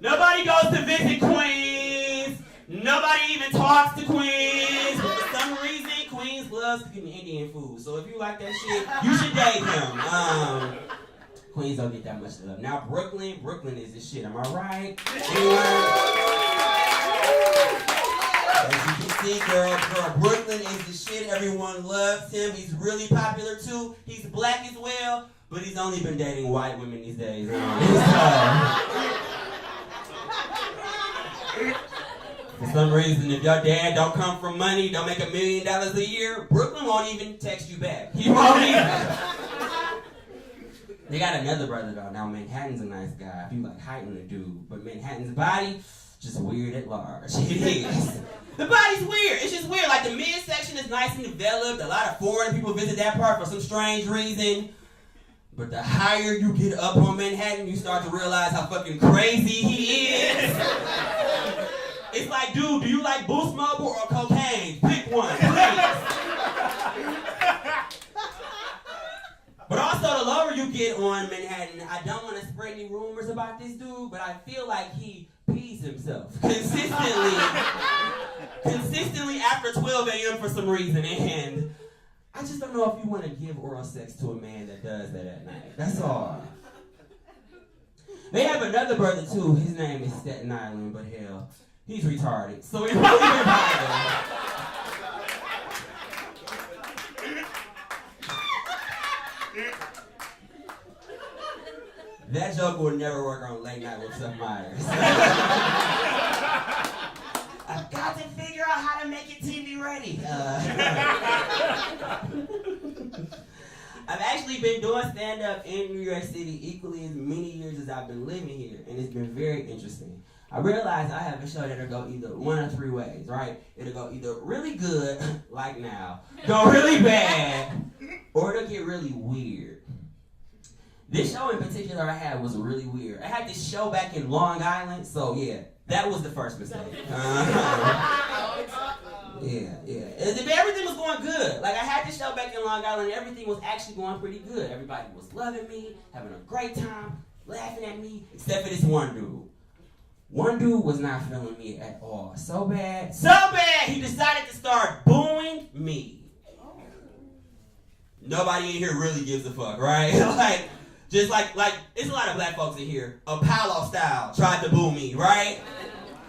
Nobody goes to visit Queens. Nobody even talks to Queens. But for some reason, Queens loves cooking Indian food. So if you like that shit, you should date him. Queens don't get that much love. Now Brooklyn is the shit. Am I right? As you can see, girl, Brooklyn is the shit. Everyone loves him. He's really popular too. He's black as well, but he's only been dating white women these days. For some reason, if your dad don't come from money, don't make $1 million a year, Brooklyn won't even text you back. He won't even. They got another brother though. Now Manhattan's a nice guy. If you like height on the dude, but Manhattan's body, just weird at large. It is. The body's weird. It's just weird. Like the midsection is nice and developed. A lot of foreign people visit that part for some strange reason. But the higher you get up on Manhattan, you start to realize how fucking crazy he is. It's like, dude, do you like Boost Mobile or cocaine? Pick one, please. But also, the lower you get on Manhattan, I don't want to spread any rumors about this dude, but I feel like he pees himself consistently after 12 a.m. for some reason. And I just don't know if you want to give oral sex to a man that does that at night. That's all. They have another brother, too. His name is Staten Island, but hell, he's retarded. So it really didn't bother. That joke will never work on Late Night with Seth Meyers. I've got to figure out how to make it TV ready. I've actually been doing stand-up in New York City equally as many years as I've been living here, and it's been very interesting. I realized I have a show that'll go either one of 3 ways, right? It'll go either really good, like now, go really bad, or it'll get really weird. This show in particular I had was really weird. I had this show back in Long Island, so yeah, that was the first mistake. Yeah. Everything was going good. Like, I had this show back in Long Island, and everything was actually going pretty good. Everybody was loving me, having a great time, laughing at me, except for this one dude. One dude was not feeling me at all. So bad, he decided to start booing me. Nobody in here really gives a fuck, right? like, it's a lot of black folks in here. Apollo style tried to boo me, right?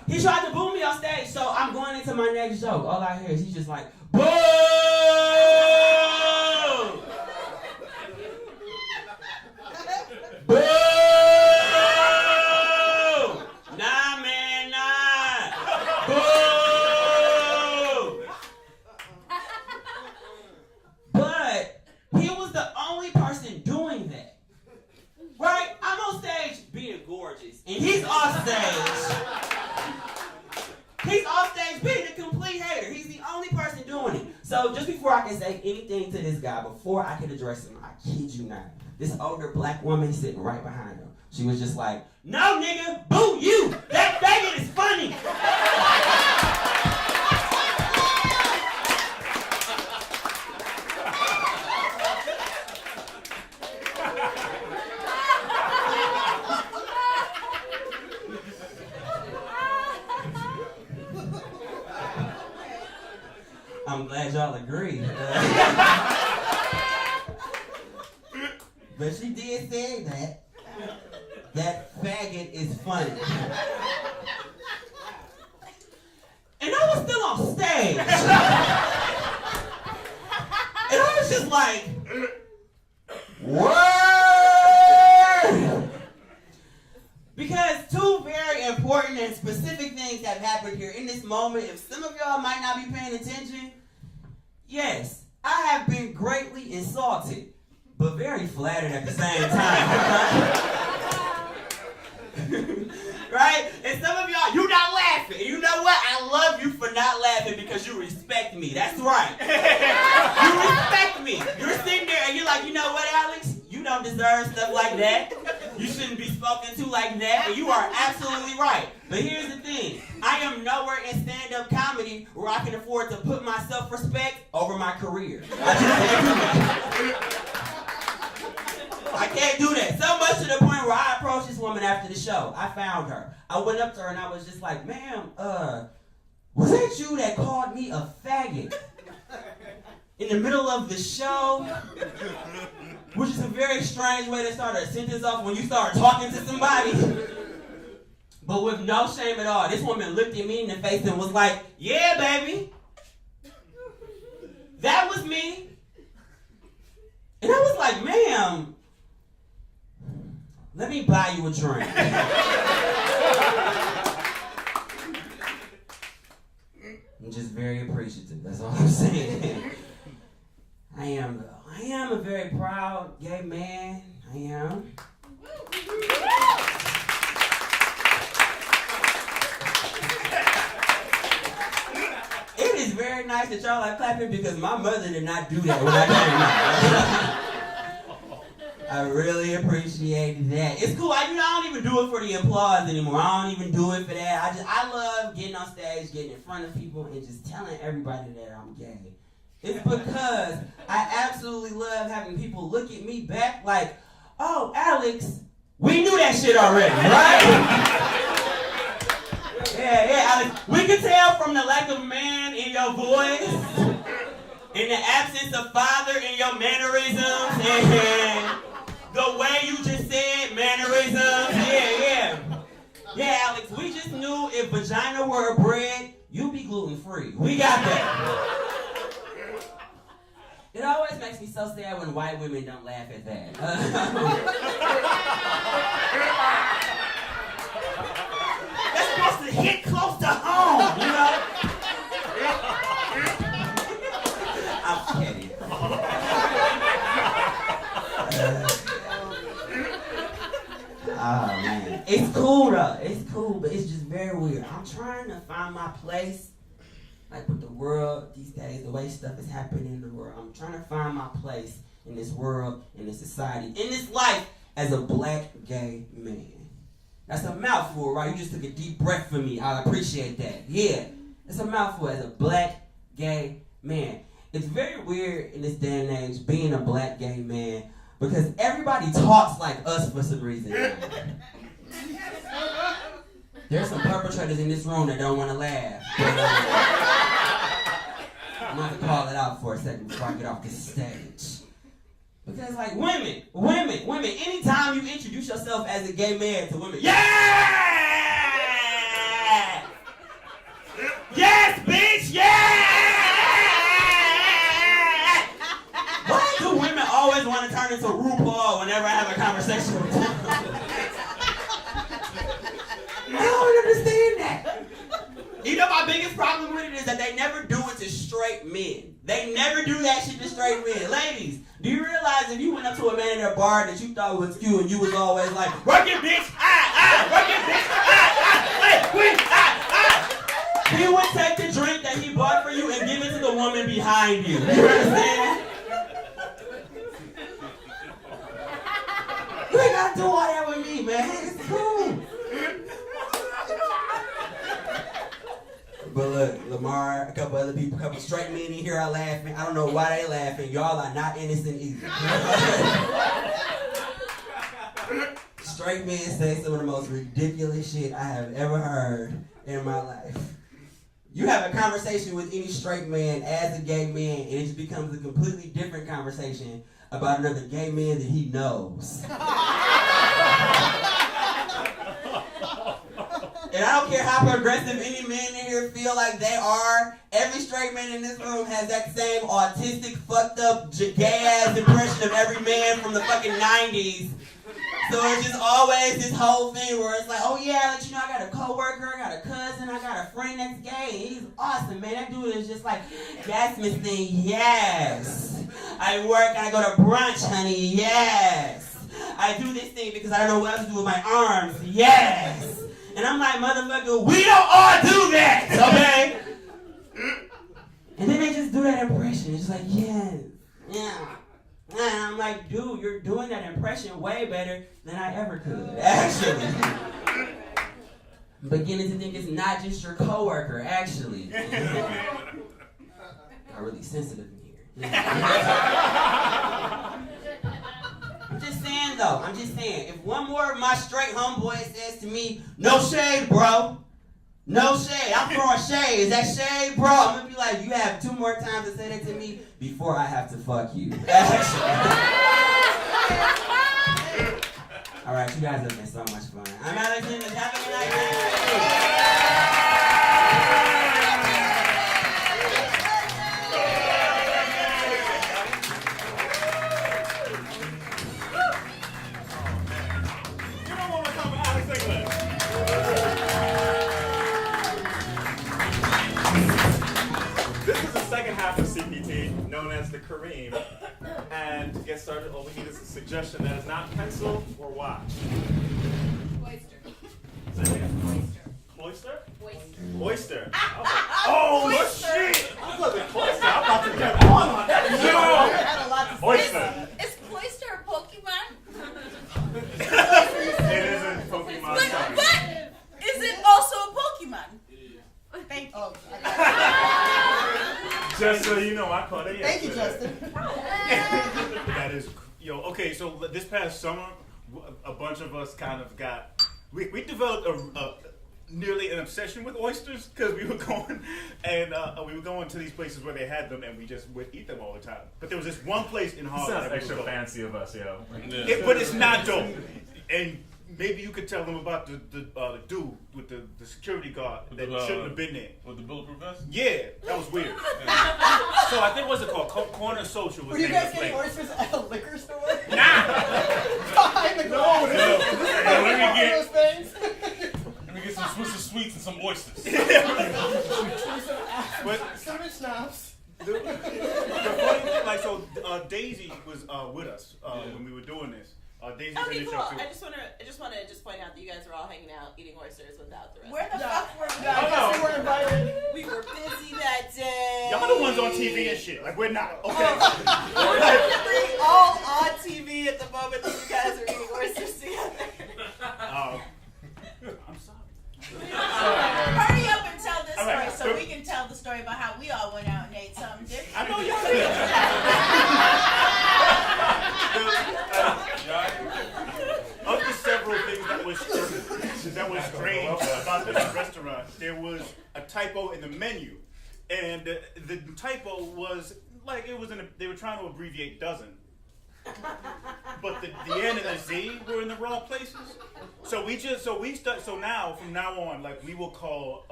He tried to boo me on stage, so I'm going into my next joke. All I hear is he's just like, boo! Boo! Nah, man, nah. Boo! But he was the only person doing that. Right? I'm on stage being gorgeous, and he's off stage. He's off stage being a complete hater. He's the only person doing it. So just before I can say anything to this guy, before I can address him, I kid you not, this older black woman sitting right behind him, she was just like, no, nigga, boo you. That faggot is funny. I'm glad y'all agree. But she did say that faggot is funny. And I was still on stage. And I was just like, word! Because two very important and specific things have happened here in this moment. If some of y'all might not be paying attention, yes, I have been greatly insulted, but very flattered at the same time. Right? And some of y'all, you not laughing. And you know what? I love you for not laughing because you respect me. That's right. You respect me. You're sitting there and you're like, you know what, Alex? You don't deserve stuff like that. You shouldn't be spoken to like that. And you are absolutely right. But here's the thing. I am nowhere in stand-up comedy where I can afford to put my self-respect over my career. I just can't do that. I can't do that. So much to the point where I approached this woman after the show. I found her. I went up to her and I was just like, ma'am, was that you that called me a faggot in the middle of the show? Which is a very strange way to start a sentence off when you start talking to somebody. But with no shame at all, this woman looked at me in the face and was like, yeah, baby. That was me. And I was like, ma'am, let me buy you a drink. I'm just very appreciative. That's all I'm saying. I am a very proud gay man. I am. It is very nice that y'all are clapping because my mother did not do that when I came out. I really appreciated that. It's cool. I don't even do it for the applause anymore. I don't even do it for that. I love getting on stage, getting in front of people, and just telling everybody that I'm gay. It's because I absolutely love having people look at me back like, oh, Alex, we knew that shit already, right? Yeah, Alex. We could tell from the lack of man in your voice, in the absence of father in your mannerisms, and the way you just said mannerisms. Yeah, Alex, we just knew if vagina were a bread, you'd be gluten-free. We got that. It always makes me so sad when white women don't laugh at that. That's supposed to hit close to home, you know? I'm kidding. Oh, man. It's cool, though. It's cool, but it's just very weird. I'm trying to find my place. Like with the world these days, the way stuff is happening in the world, I'm trying to find my place in this world, in this society, in this life as a black gay man. That's a mouthful, right? You just took a deep breath for me. I appreciate that. Yeah, it's a mouthful as a black gay man. It's very weird in this day and age being a black gay man because everybody talks like us for some reason. There's some perpetrators in this room that don't want to laugh. I'm going to call it out for a second before I get off this stage. Because, like, women, anytime you introduce yourself as a gay man to women, yeah! Yes, bitch, yeah! Why do women always want to turn into RuPaul whenever I have a conversation with them? I don't understand that. You know my biggest problem with it is that they never do it to straight men. They never do that shit to straight men. Ladies, do you realize if you went up to a man at a bar that you thought was cute and you was always like, work it, bitch, work it, bitch, he would take the drink that he bought for you and give it to the woman behind you. You understand? You ain't gotta do all that with me, man. It's cool. But look, LeMar, a couple other people, a couple straight men in here are laughing. I don't know why they laughing. Y'all are not innocent either. Straight men say some of the most ridiculous shit I have ever heard in my life. You have a conversation with any straight man as a gay man, and it just becomes a completely different conversation about another gay man that he knows. And I don't care how progressive any men in here feel like they are, every straight man in this room has that same autistic, fucked up, gay-ass impression of every man from the fucking 90s. So it's just always this whole thing where it's like, oh yeah, you know, I got a coworker, I got a cousin, I got a friend that's gay, and he's awesome, man. That dude is just like, yes, Miss Thing, yes. I work, I go to brunch, honey, yes. I do this thing because I don't know what else to do with my arms, yes. And I'm like, motherfucker, we don't all do that, okay? And then they just do that impression. It's like, yes, yeah. And I'm like, dude, you're doing that impression way better than I ever could, actually. I'm beginning to think it's not just your coworker, actually. Got really sensitive in here. I'm just saying, though. I'm just saying. If one more of my straight homeboys says to me, no shade, bro. No shade. I'm throwing shade. Is that shade, bro? I'm going to be like, you have 2 more times to say that to me before I have to fuck you. All right, you guys have been so much fun. I'm Alex. Have a good night. Half of CPT, known as the Kareem, and to get started, all we need is a suggestion that is not pencil or watch. Oyster. Say it again. Oyster. Oyster? Oyster. Oyster. Oh, shit! I'm looking cloister. I'm about to get on that. Yo! Oyster. Is Cloister a Pokemon? It isn't Pokemon. But is it also a Pokemon? Thank you. Just so you know, I caught it Thank you, yesterday. Justin. That is, yo, okay, so this past summer, a bunch of us kind of got, we developed nearly an obsession with oysters because we were going to these places where they had them and we just would eat them all the time. But there was this one place in Harlem. Sounds that we extra would go. fancy of us, yo. But it's not though. And maybe you could tell them about the dude with the security guard that shouldn't have been there. With the bulletproof vest? Yeah, that was weird. So I think, what's it called? Corner Social was Were you the name guys of the getting place. oysters at a liquor store? Nah! Behind the glass. Let me get some Swiss sweets and some oysters. But Some schnapps. the funny thing, like, so Daisy was with us when we were doing this. Daisy's Okay, in the cool. show too. I just want to point out that you guys were all hanging out eating oysters without the rest. Where the fuck were we? I guess we weren't invited. We were busy that day. Y'all the ones on TV and shit. Like, we're not. Okay. We're definitely all on TV at the moment that you guys are eating oysters together. I'm sorry. Hurry up and tell this All right, story so we can tell the story about how we all went out and there was a typo in the menu, and the typo was like they were trying to abbreviate dozen, but the N and the Z were in the wrong places. So now from now on, like we will call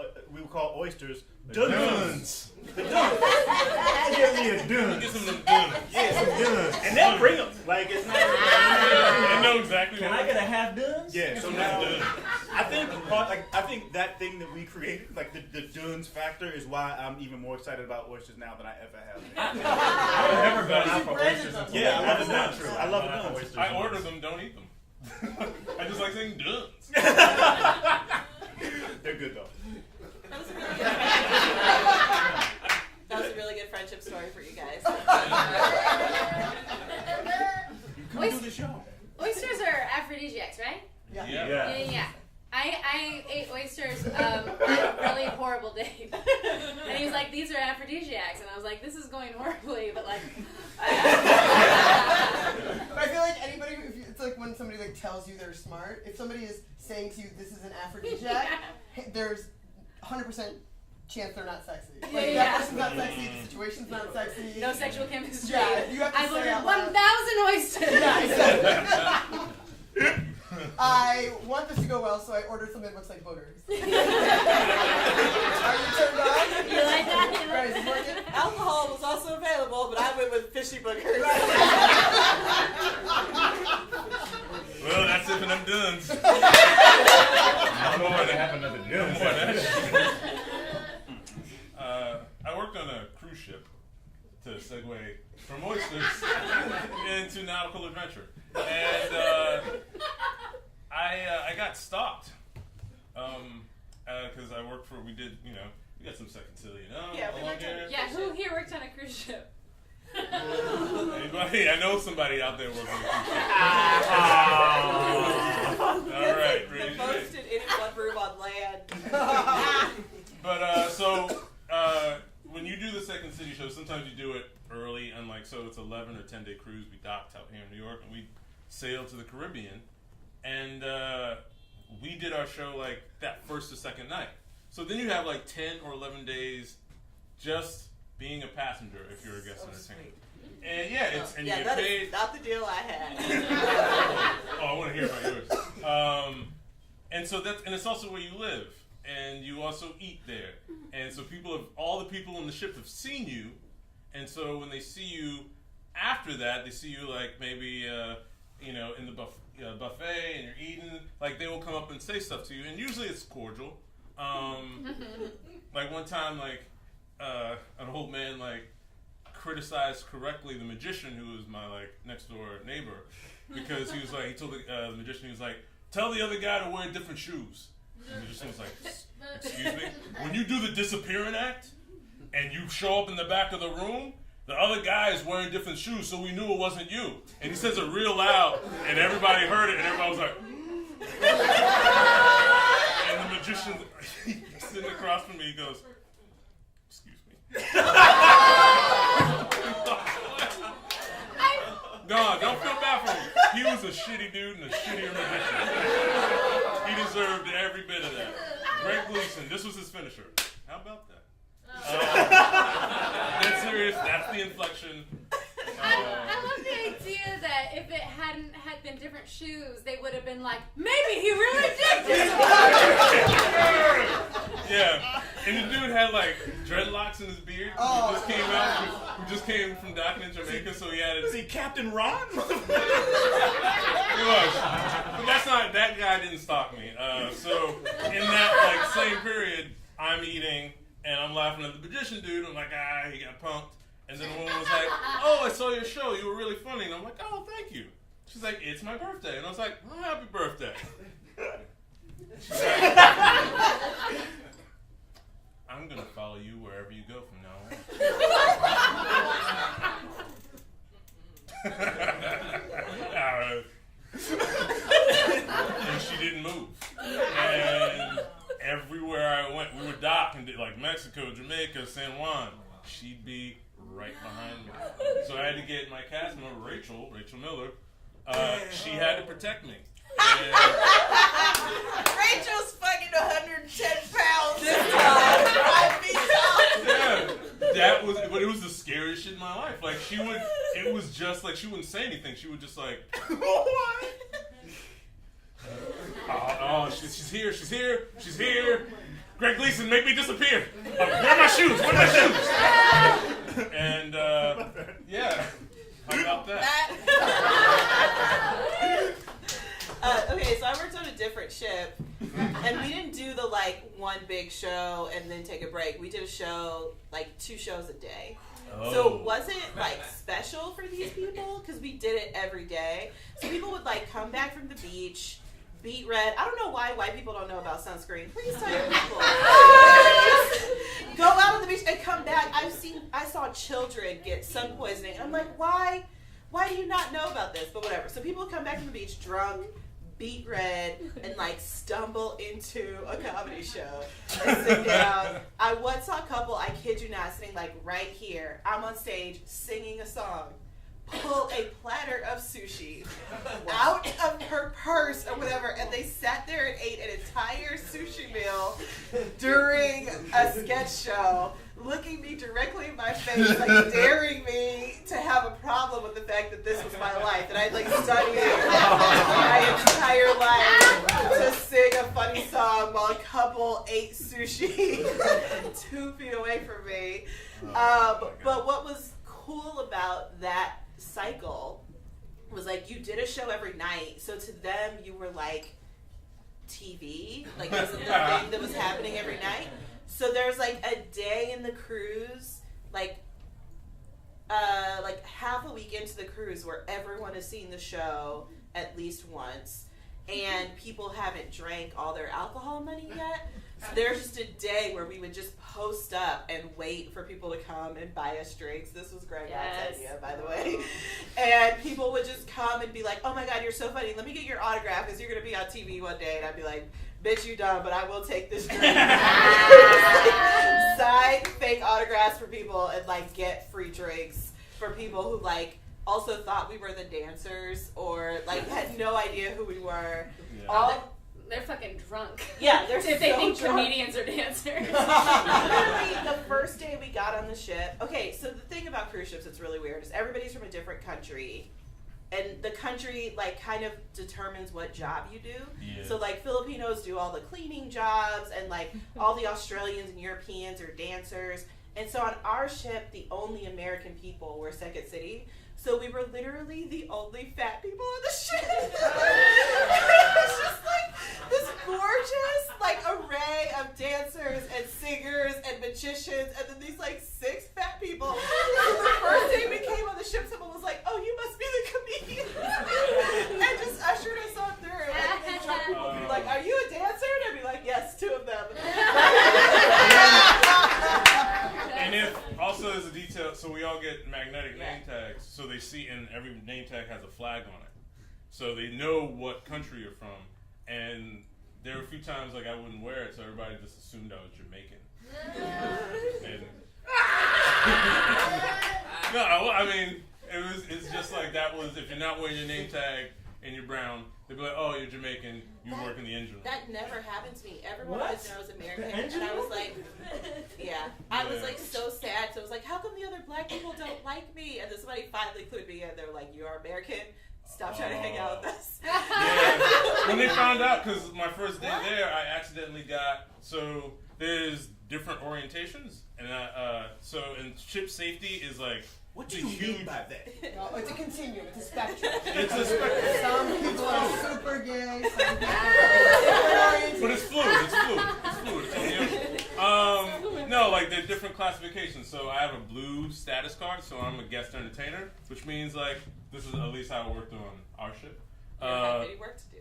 oysters duns. The duns. Give me a dun. Get some of them duns. Yeah, some duns. And they'll bring them. Like it's not. I know exactly. Can I get a half duns? Yeah. So now, I think that thing that we created, like the duns factor, is why I'm even more excited about oysters now than I ever have been. I've never gone out for oysters until Yeah, I love that's the not duns. true. I love the I've gone duns. for oysters I once. order them, don't eat them. I just like saying duns. They're good though. That was a really good friendship story for you guys. Come do the show. Oysters are aphrodisiacs, right? Yeah. Yeah. I ate oysters on a really horrible date. And he was like, these are aphrodisiacs. And I was like, this is going horribly, but like... But I feel like anybody, it's like when somebody like tells you they're smart. If somebody is saying to you, this is an aphrodisiac, there's 100% chance they're not sexy. Like, that person's not sexy, the situation's not sexy. No sexual chemistry. Yeah, you have to I've say ordered out loud. 1,000 oysters. Yeah, exactly. I want this to go well, so I ordered something that looks like boogers. Are you turned on? You like that? Right, is it working? Alcohol was also available, but I went with fishy boogers. Well, that's it for them duns. I don't know why they have another dun. I worked on a cruise ship to segue from oysters into nautical adventure, and I got stopped because I worked for. We got some second silly, Yeah, we worked on here. Yeah, who here worked on a cruise ship? Anybody? I know somebody out there working on a cruise ship. All right, The raise your most hand. in any one room on land. But when you do the Second City show, sometimes you do it early, and so it's 11 or 10 day cruise. We docked out here in New York, and we sailed to the Caribbean, and we did our show like that first or second night. So then you have like 10 or 11 days just being a passenger if you're a guest entertainer. And you get that paid. is not the deal I had. Oh, I want to hear about yours. And so and it's also where you live, and you also eat there, and so all the people on the ship have seen you, and so when they see you after that, they see you like maybe in the buffet and you're eating, like they will come up and say stuff to you, and usually it's cordial. Like one time, an old man criticized correctly the magician who was my next door neighbor, because he told the magician, he was like, tell the other guy to wear different shoes. And the magician was like, excuse me? When you do the disappearing act and you show up in the back of the room, the other guy is wearing different shoes, so we knew it wasn't you. And he says it real loud, and everybody heard it, and everybody was like, and the magician sitting across from me, he goes, excuse me. No, don't feel bad for him. He was a shitty dude and a shittier magician. He deserved every bit of that. Greg Gleason, this was his finisher. How about that? That's serious. That's the inflection. I love the idea that if it hadn't had been different shoes, they would have been like, maybe he really did disappear. Yeah, and the dude had dreadlocks in his beard. Oh. We just came from docking in Jamaica, so he had it. Is he Captain Ron? He was. But that guy didn't stalk me. So in that same period, I'm eating and I'm laughing at the magician dude. I'm like, he got punked. And then the woman was like, oh, I saw your show. You were really funny. And I'm like, oh, thank you. She's like, it's my birthday. And I was like, oh, happy birthday. She's like, I'm going to follow you wherever you go from now on. And she didn't move. And everywhere I went, we were docked and did Mexico, Jamaica, San Juan. She'd be right behind me. So I had to get my cast member, Rachel Miller. She had to protect me. Rachel's fucking 110 pounds this time. 5 feet tall. Yeah, that was, but it was the scariest shit in my life. Like it was just like she wouldn't say anything. She would just like, oh, she's here, she's here, she's here. Greg Gleason, make me disappear. Where are my shoes? Where are my shoes? And yeah, how about that? Okay, so I worked on a different ship, and we didn't do the like one big show and then take a break. We did a show, like 2 shows a day. So it wasn't like special for these people because we did it every day. So people would like come back from the beach, beat red. I don't know why white people don't know about sunscreen. Please tell your people. Just go out on the beach and come back. I saw children get sun poisoning. And I'm like, why do you not know about this? But whatever. So people would come back from the beach drunk, beat red, and like stumble into a comedy show and sit down. I once saw a couple, I kid you not, sitting like right here. I'm on stage singing a song. Pull a platter of sushi out of her purse or whatever, and they sat there and ate an entire sushi meal during a sketch show, looking me directly in my face, like daring me to have a problem with the fact that this was my life, that I'd like studied my entire life to sing a funny song while a couple ate sushi 2 feet away from me. But what was cool about that cycle was like you did a show every night, so to them you were like TV, like it was the thing that was happening every night. So there's like a day in the cruise, like half a week into the cruise where everyone has seen the show at least once and people haven't drank all their alcohol money yet. So there's just a day where we would just post up and wait for people to come and buy us drinks. This was Greg God's idea, by the way. And people would just come and be like, oh my God, you're so funny. Let me get your autograph because you're going to be on TV one day. And I'd be like, bitch, you dumb, but I will take this drink. Sign fake autographs for people and like get free drinks for people who like also thought we were the dancers or like had no idea who we were. Yeah. They're fucking drunk. Yeah, they're if so they think drunk. comedians are dancers. Literally, the first day we got on the ship. Okay, so the thing about cruise ships that's really weird is everybody's from a different country. And the country, like, kind of determines what job you do. Yeah. So, like, Filipinos do all the cleaning jobs, and, like, all the Australians and Europeans are dancers. And so on our ship, the only American people were Second City. So we were literally the only fat people on the ship. It was just like this gorgeous like array of dancers and singers and magicians, and then these like 6 fat people. And the first day we came on the ship, someone was like, "Oh, you must be the comedian," and just ushered us on through. And then drunk people would be like, "Are you a dancer?" And I'd be like, "Yes, 2 of them." And if also as a detail, so we all get magnetic name tags, so they see, and every name tag has a flag on it, so they know what country you're from. And there were a few times like I wouldn't wear it, so everybody just assumed I was Jamaican. And no, I mean it's just like that was, if you're not wearing your name tag and you're brown, they'd be like, oh, you're Jamaican, you work in the engine room. That never happened to me. Everyone always knew I was American, and I was like, I was like so sad. So I was like, how come the other black people don't like me? And then somebody finally clued me in. They were like, you are American. Stop trying to hang out with us. Yeah. When they found out, because my first day there, I accidentally got, so there's different orientations, and so in ship safety is like, what do you mean by that? No, it's a continuum. It's a spectrum. It's a spectrum. Some people are super gay. Some people are but it's fluid. It's fluid. It's fluid. It's on the ocean. No, like they're different classifications. So I have a blue status card, so I'm a guest entertainer, which means like this is at least how it worked on our ship. You didn't have any work to do.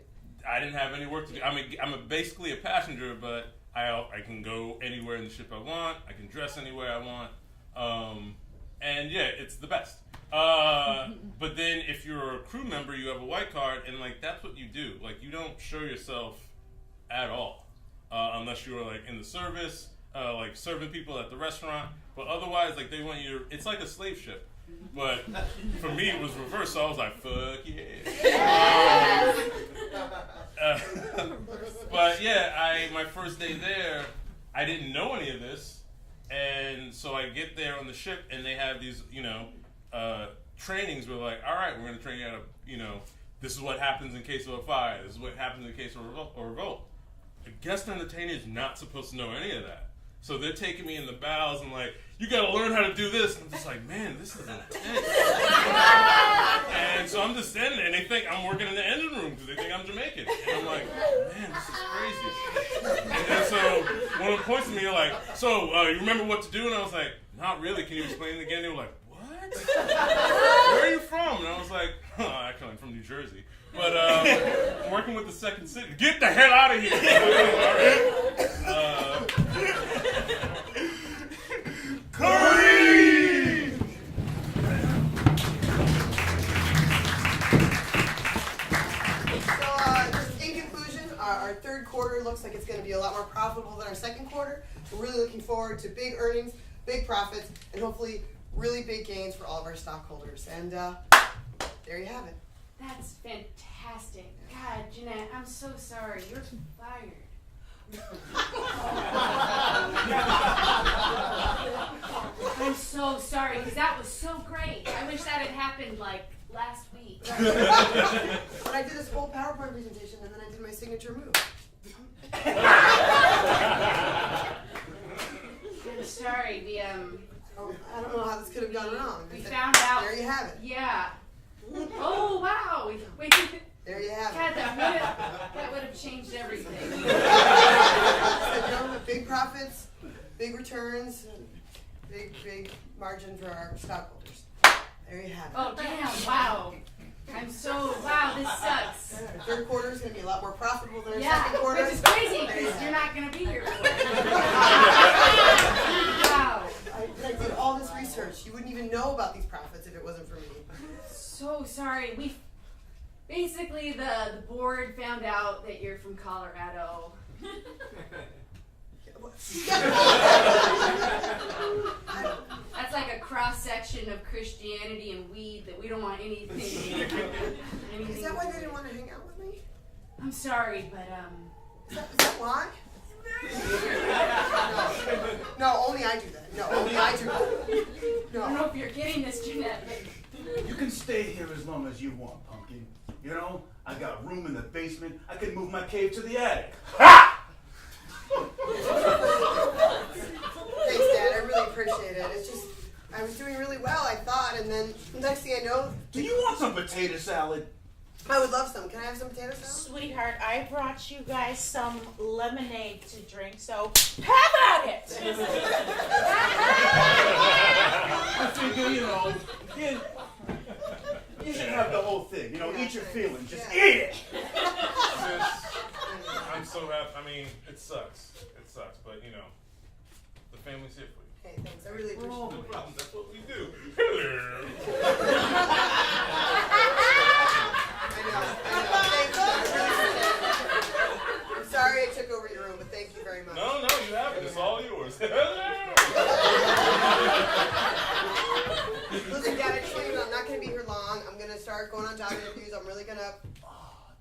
I didn't have any work to do. I'm basically a passenger, but I can go anywhere in the ship I want. I can dress anywhere I want. And yeah, it's the best. But then if you're a crew member, you have a white card, and like that's what you do. Like you don't show yourself at all, unless you're like in the service, like serving people at the restaurant. But otherwise, like they want you. It's like a slave ship. But for me, it was reversed. So I was like, fuck yeah. But yeah, my first day there, I didn't know any of this, and so I get there on the ship, and they have these, trainings where like, all right, we're going to train you how to, this is what happens in case of a fire. This is what happens in case of a revolt. A guest entertainer is not supposed to know any of that. So they're taking me in the bows and like, you got to learn how to do this. And I'm just like, man, this is intense. And so I'm just standing there, and they think I'm working in the engine room because they think I'm Jamaican. And I'm like, man, this is crazy. And then so one of them points to me, like, so you remember what to do? And I was like, not really. Can you explain it again? They were like, where are you from? And I was like, actually, I'm from New Jersey. But I'm working with the Second City. Get the hell out of here! Curry! So, just in conclusion, our third quarter looks like it's going to be a lot more profitable than our second quarter. We're really looking forward to big earnings, big profits, and hopefully really big gains for all of our stockholders. And there you have it. That's fantastic. God, Jeanette, I'm so sorry. You're fired. I'm so sorry, because that was so great. I wish that had happened, like, last week. But I did this whole PowerPoint presentation, and then I did my signature move. I'm sorry, I don't know how this could have gone wrong. We found out. There you have it. Yeah. Oh, wow. Wait. There you have God, it. that would have changed everything. So, big profits, big returns, big margin for our stockholders. There you have it. Oh, damn. Wow. Wow, this sucks. Our third quarter is going to be a lot more profitable than our Yeah, second quarter. which is crazy because you're not going to be here for it. Wow. I did all this research. You wouldn't even know about these profits if it wasn't for me. So sorry. Basically the board found out that you're from Colorado. That's like a cross section of Christianity and weed that we don't want anything. Is that why they didn't want to hang out with me? I'm sorry, but Is that why? No, only I do that. No, only I do that. No. I don't know if you're getting this, Jeanette, but You can stay here as long as you want, Pumpkin. You know, I got room in the basement. I can move my cave to the attic. Ha! Thanks, Dad. I really appreciate it. It's just, I was doing really well, I thought, and then the next thing I know... Do you want some potato salad? I would love some. Can I have some potato salad? Sweetheart, I brought you guys some lemonade to drink, so have at it! I figure, you should have the whole thing. Eat your feelings. Just eat it! I'm so happy. I mean, it sucks. But, the family's here for you. Hey, thanks. I really appreciate No it. problem. That's what we do. I'm sorry I took over your room, but thank you very much. No, you haven't. It's all yours. Listen, Dad, I just want you to know I'm not going to be here long. I'm going to start going on job interviews. I'm really going to...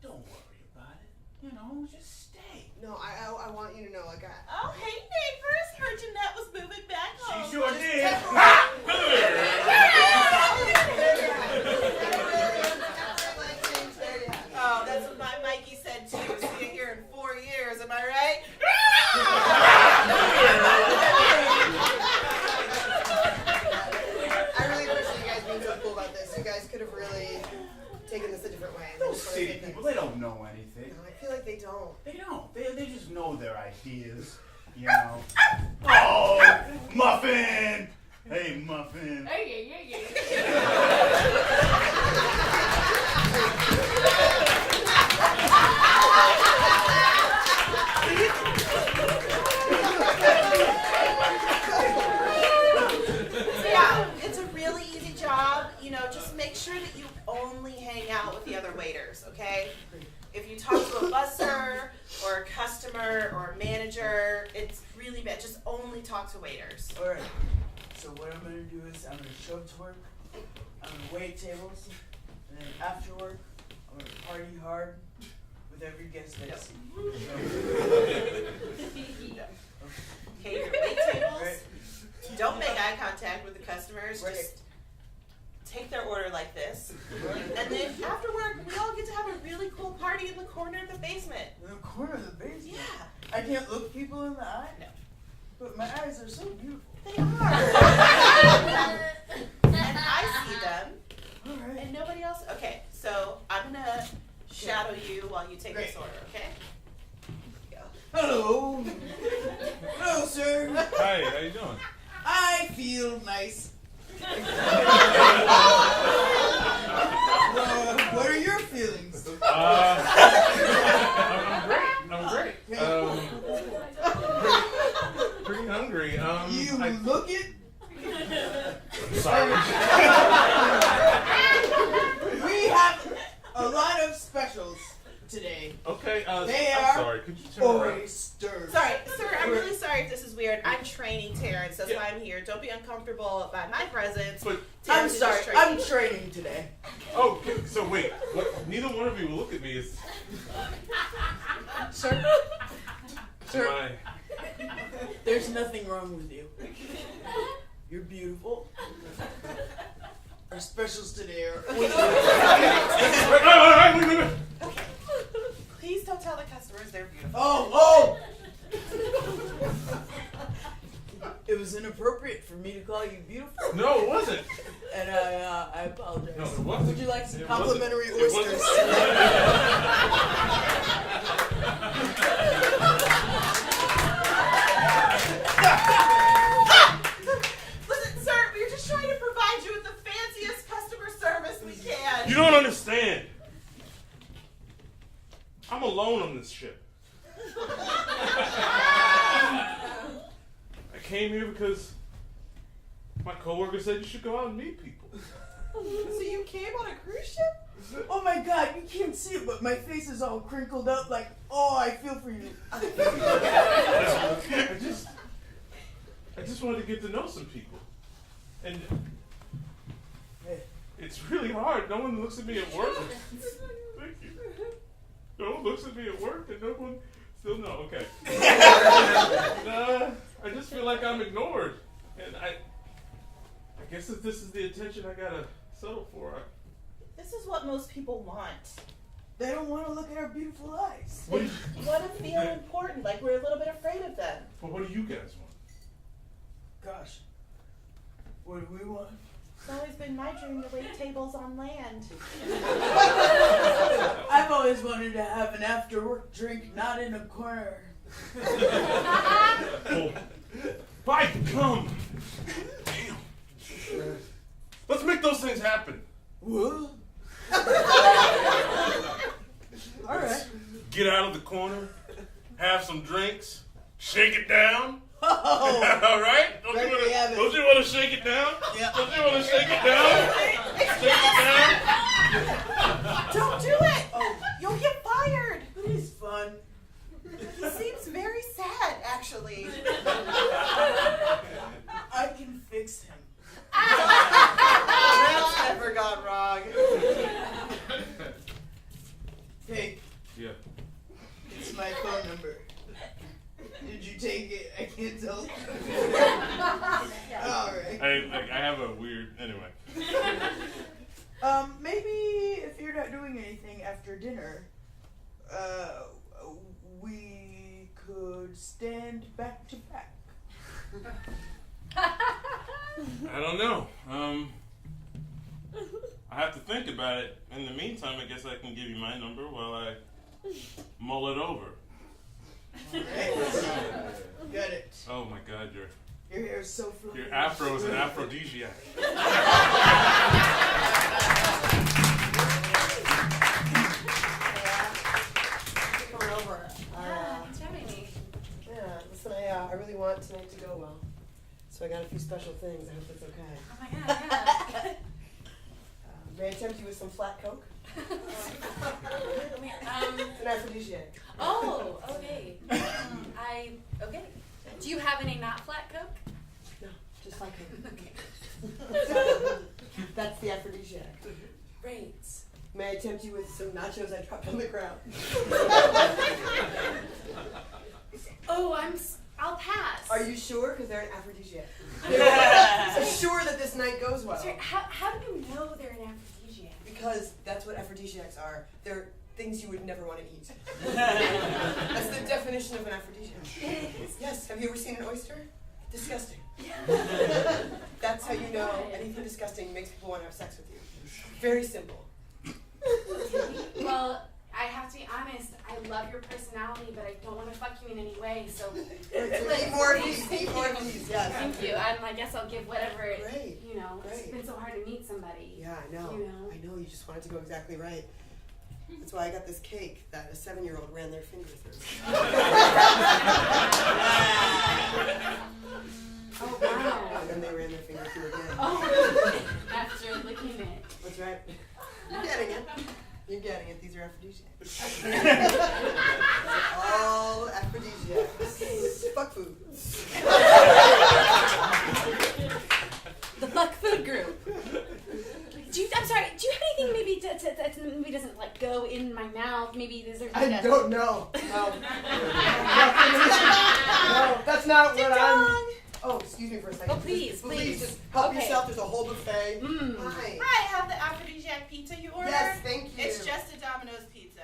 Don't worry about it. Just stay. No, I want you to know, like, Oh, hey, neighbors. Heard Jeanette was moving back home. She sure did. Oh, that's what my Mikey said too. See you here in 4 years, am I right? I really appreciate you guys being so cool about this. You guys could have really taken this a different way. Those city people, they don't know anything. No, I feel like they don't. They don't. They just know their ideas, Oh, Muffin! Hey, Muffin. Hey. Yeah, it's a really easy job. Just make sure that you only hang out with the other waiters, okay? If you talk to a busser or a customer or a manager, it's really bad. Just only talk to waiters. Alright, so what I'm gonna do is I'm gonna show up to work, I'm gonna wait tables, and then after work, I'm gonna party hard with every guest I see. Okay, your wait tables. Don't make eye contact with the customers. Just take their order like this. And then after work, we all get to have a really cool party in the corner of the basement. In the corner of the basement? Yeah. I can't look people in the eye? No. But my eyes are so beautiful. They are. And I see them. All right. And nobody else. Okay, so I'm going to shadow you while you take this order, okay? Go. Hello. Hello, sir. Hi, how you doing? I feel nice. What are your feelings? I'm great. Pretty hungry. You look it. Sorry. We have a lot of specials today. Okay. They I'm are sorry. Could you turn around? oysters. Sorry, sir, I'm really sorry if this is weird. I'm training Terrence. That's why I'm here. Don't be uncomfortable by my presence. But I'm Terrence is sorry. just training. I'm training today. oh, so wait. What? Neither one of you will look at me. Is Sir. Sir. am I? There's nothing wrong with you. You're beautiful. Our specials today are Wait. Please don't tell the customers they're beautiful. Oh! It was inappropriate for me to call you beautiful. No, it wasn't. And I apologize. No, it wasn't. Would you like some It complimentary wasn't. It oysters? Listen, sir, we're just trying to provide you with the fanciest customer service we can. You don't understand. I'm alone on this ship. I came here because my coworker said you should go out and meet people. So you came on a cruise ship? Oh my god, you can't see it, but my face is all crinkled up like, oh, I feel for you. I just wanted to get to know some people. And it's really hard. No one looks at me at work. Thank you. No one looks at me at work and no one still no, okay. I just feel like I'm ignored. And I guess if this is the attention I gotta settle for. This is what most people want. They don't want to look at our beautiful eyes. What They want to feel important, like we're a little bit afraid of them. But what do you guys want? Gosh, what do we want? It's always been my dream to wait tables on land. I've always wanted to have an after-work drink, not in a corner. Oh, by come! Damn. Let's make those things happen. What? All right. Get out of the corner, have some drinks, shake it down. Oh, All right? Don't you want to shake it down? Yeah. Don't you want to shake it down? Shake it down? Don't do it! Oh, you'll get fired. he's fun. He seems very sad, actually. I can fix him. That's never gone wrong. Hey, Yeah. it's my phone number. Did you take it? I can't tell. All right. I have a weird, anyway. Maybe if you're not doing anything after dinner, we could stand back to back. I don't know. I have to think about it. In the meantime, I guess I can give you my number while I mull it over. Got it. Oh my God, your hair is so fluffy. your afro is an aphrodisiac. Coming over. Thanks for having me. Yeah, listen, I really want tonight to go well. So I got a few special things. I hope that's okay. Oh my God, yeah. May I tempt you with some flat coke? Come here. It's an aphrodisiac. Oh, okay. Okay. Do you have any not flat Coke? No, just flat coke. Okay. That's the aphrodisiac. Great. May may I tempt you with some nachos I dropped on the ground? Oh, I'll pass. Are you sure? Because they're an aphrodisiac. So sure that this night goes well. Sorry, how do you know they're an aphrodisiac? Because that's what aphrodisiacs are. They're things you would never want to eat. That's the definition of an aphrodisiac. Yes. Have you ever seen an oyster? Disgusting. That's how you know anything disgusting makes people want to have sex with you. Very simple. Well, I have to be honest, I love your personality, but I don't want to fuck you in any way, so... Eat more of these, yes. Thank you, and I guess I'll give whatever, Great. you know, Great. It's been so hard to meet somebody. Yeah, I know. You know? I know, you just want it to go exactly right. That's why I got this cake that a 7-year-old ran their finger through. Oh, wow. And then they ran their finger through again. Oh, after licking it. That's right. You're getting it. You're getting it. These are aphrodisiacs. All aphrodisiacs. Fuck food. The fuck food group. I'm sorry, do you have anything maybe that maybe doesn't like go in my mouth? Maybe is there I don't know. No. No, that's not what I'm... Oh, excuse me for a second. Oh, please. Just help yourself. There's a whole buffet. Hi. I have the aphrodisiac pizza you ordered. Yes, thank you. It's just a Domino's pizza.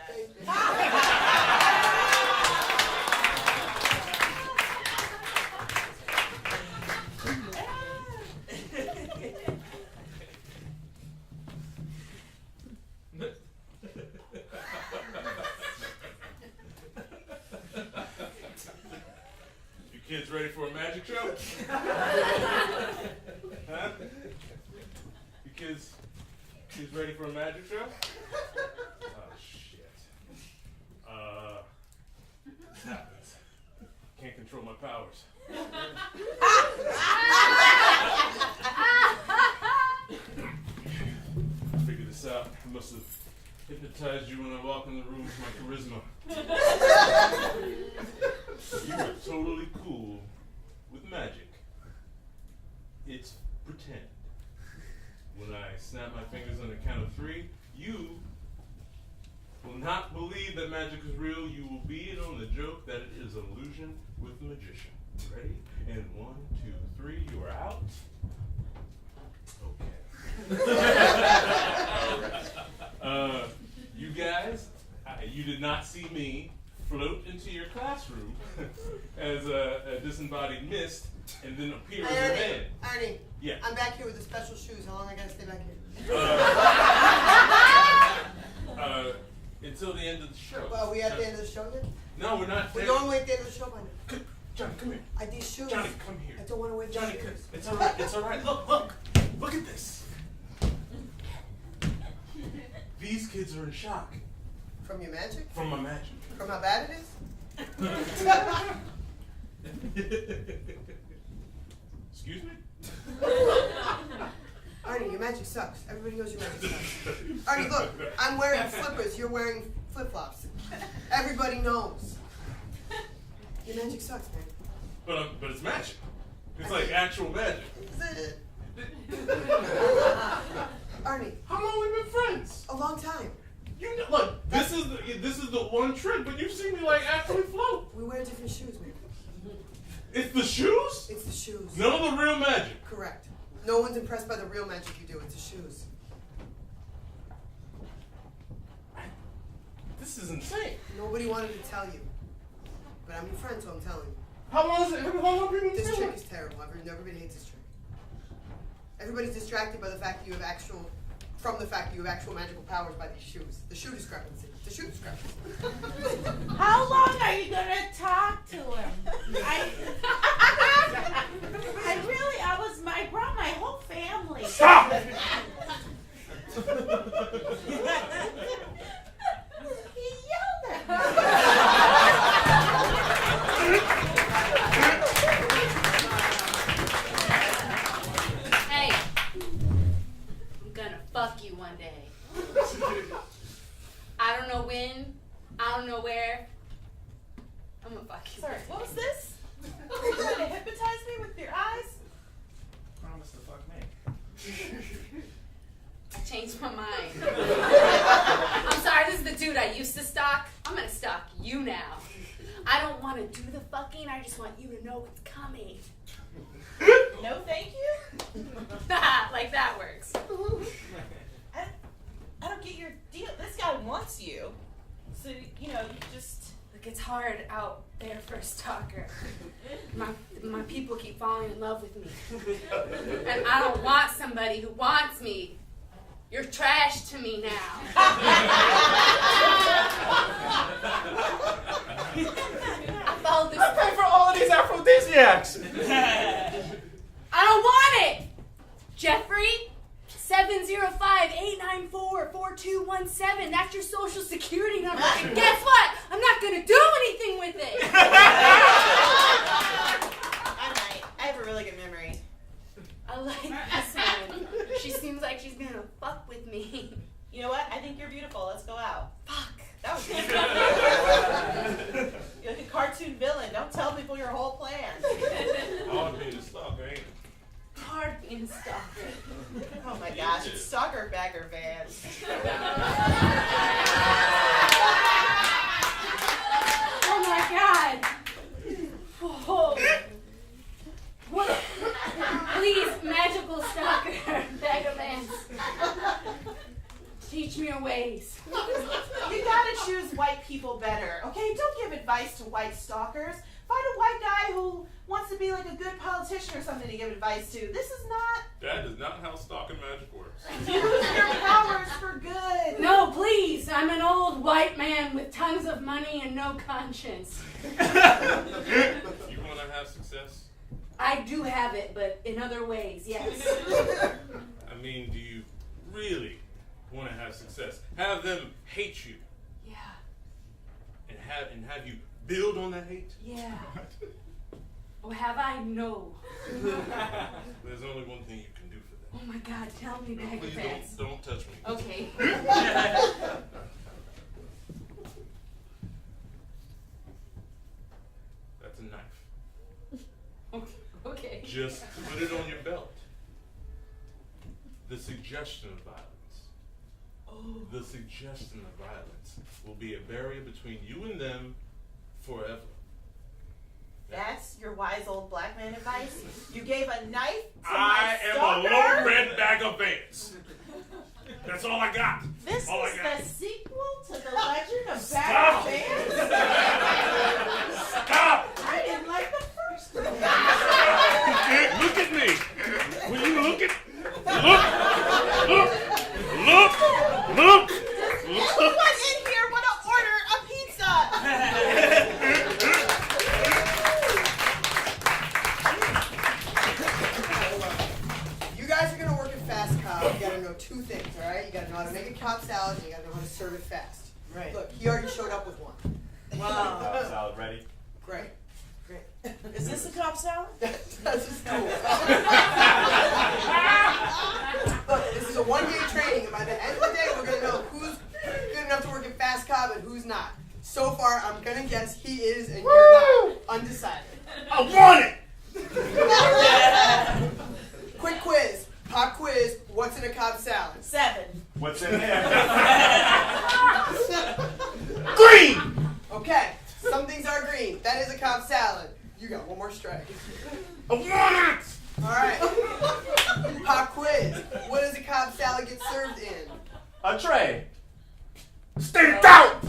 You kids ready for a magic show? Huh? You kids ready for a magic show? Oh shit. This happens. Can't control my powers. Figured this out. I must have hypnotized you when I walked in the room with my charisma. You are totally cool with magic. It's pretend. When I snap my fingers on the count of 3, you will not believe that magic is real. You will be in on the joke that it is an illusion with the magician. Ready? And 1, 2, 3, you are out. Okay. You guys, you did not see me float into your classroom as a disembodied mist and then appear as a man. Arnie. Yeah. I'm back here with the special shoes. How long I gotta stay back here? Until the end of the show. Well, are we at the end of the show yet? No, we're not. We're normally at the end of the show by now. Johnny, come here. These shoes. Johnny, come here. I don't want to wear these Johnny, shoes. it's all right. It's all right. Look at this. These kids are in shock. From your magic? From my magic. From how bad it is? Excuse me? Arnie, your magic sucks. Everybody knows your magic sucks. Arnie, look, I'm wearing flippers. You're wearing flip-flops. Everybody knows. Your magic sucks, man. But it's magic. It's like actual magic. Arnie. How long have we been friends? A long time. You know, look, this is the one trick, but you've seen me like actually float. We wear different shoes, man. It's the shoes? It's the shoes. None of the real magic. Correct. No one's impressed by the real magic you do. It's the shoes. This is insane. Nobody wanted to tell you. But I'm your friend, so I'm telling you. How long have you been This trick is terrible. Everybody hates this trick. Everybody's distracted by the fact that you have actual magical powers by these shoes. The shoe discrepancy. The shoe discrepancy. How long are you gonna talk to him? I brought my whole family. Stop! He yelled at me. Hey, I'm gonna fuck you one day. I don't know when, I don't know where. I'm gonna fuck you. Sorry, what was this? Are you trying to hypnotize me with your eyes? Promise to fuck me. I changed my mind. I'm sorry, this is the dude I used to stalk. I'm gonna stalk you now. I don't want to do the fucking, I just want you to know what's coming. No, thank you. Like that works. I don't get your deal. This guy wants you. So, you know, you just... Look, it's hard out there for a stalker. My people keep falling in love with me. And I don't want somebody who wants me. You're trash to me now. I followed this. I pay for all of these aphrodisiacs. I don't want it! Jeffrey, 705-894-4217. That's your social security number. And guess what? I'm not gonna do anything with it. I have a really good memory. I like this one. She seems like she's gonna fuck with me. You know what? I think you're beautiful. Let's go out. Fuck. That was good. You're like a cartoon villain. Don't tell people your whole plan. Hard being a stalker, ain't it? Hard being a stalker. Oh my gosh, it's Stalker Bagger Vans. Oh my god. Oh. What? Please, magical stalker, bag of ants. Teach me your ways. You gotta choose white people better, okay? Don't give advice to white stalkers. Find a white guy who wants to be like a good politician or something to give advice to. This is not... That is not how stalking magic works. Use your powers for good. No, please. I'm an old white man with tons of money and no conscience. You want to have success? I do have it, but in other ways, yes. I mean, do you really want to have success? Have them hate you. Yeah. And have you build on that hate? Yeah. Oh, have I? No. There's only one thing you can do for them. Oh my God, tell me, bag of Please ants. don't touch me. Okay. That's a knife. Okay. Just put it on your belt. The suggestion of violence. Oh. The suggestion of violence will be a barrier between you and them forever. That's your wise old black man advice? You gave a knife to I my am stalker? a low red bag of ants. That's all I got. This all is I got. the sequel to The Legend of Stop. Bag of Ants? Stop! I didn't like the first one. Look at me. Will you look at? Look. Does anyone in here want to order a pizza? You guys are gonna work at Fast Cobb. You gotta know two things, all right? You gotta know how to make a Cobb salad, and you gotta know how to serve it fast. Right. Look, he already showed up with one. Cobb salad ready. Great. Is this a Cobb salad? That's just cool. Look, this is a one-day training, and by the end of the day, we're gonna know who's good enough to work at Fast Cobb and who's not. So far, I'm gonna guess he is, and you're not. Undecided. I want it! Quick quiz. Pop quiz. What's in a Cobb salad? 7. What's in there? Green! Okay. Some things are green. That is a Cobb salad. You got one more strike. I want it! All right. Pop quiz. What does a Cobb salad get served in? A tray. Stand out!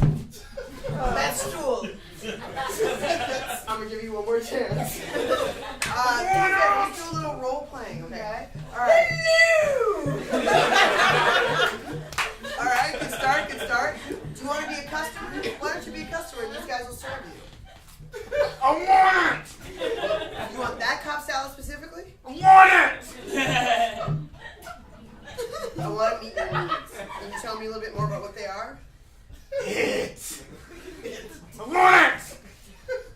That's stool. I'm gonna give you one more chance. Let's do a little role playing, okay? All right. All right. Good start. Good start. Do you want to be a customer? Why don't you be a customer and these guys will serve you? I want it! You want that Cobb salad specifically? I want it! I want to meet your needs. Can you tell me a little bit more about what they are? It! I want it!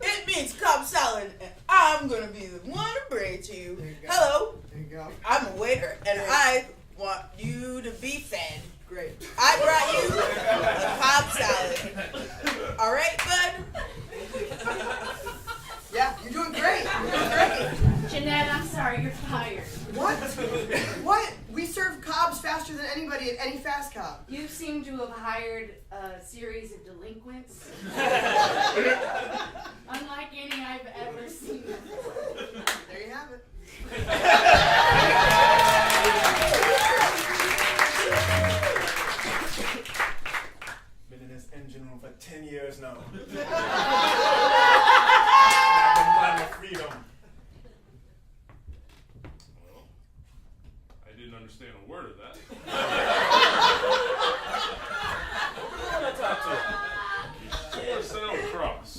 It means Cobb salad, and I'm gonna be the one to bring it to you. There you go. Hello, There you go. I'm a waiter, and faster than anybody at any fast cop. You seem to have hired a series of delinquents. Unlike any I've ever seen. There you have it. Been in this engine room for 10 years now. I've been freedom. Well, I didn't understand a word of that. Who do you want to talk to? I want to sit down across.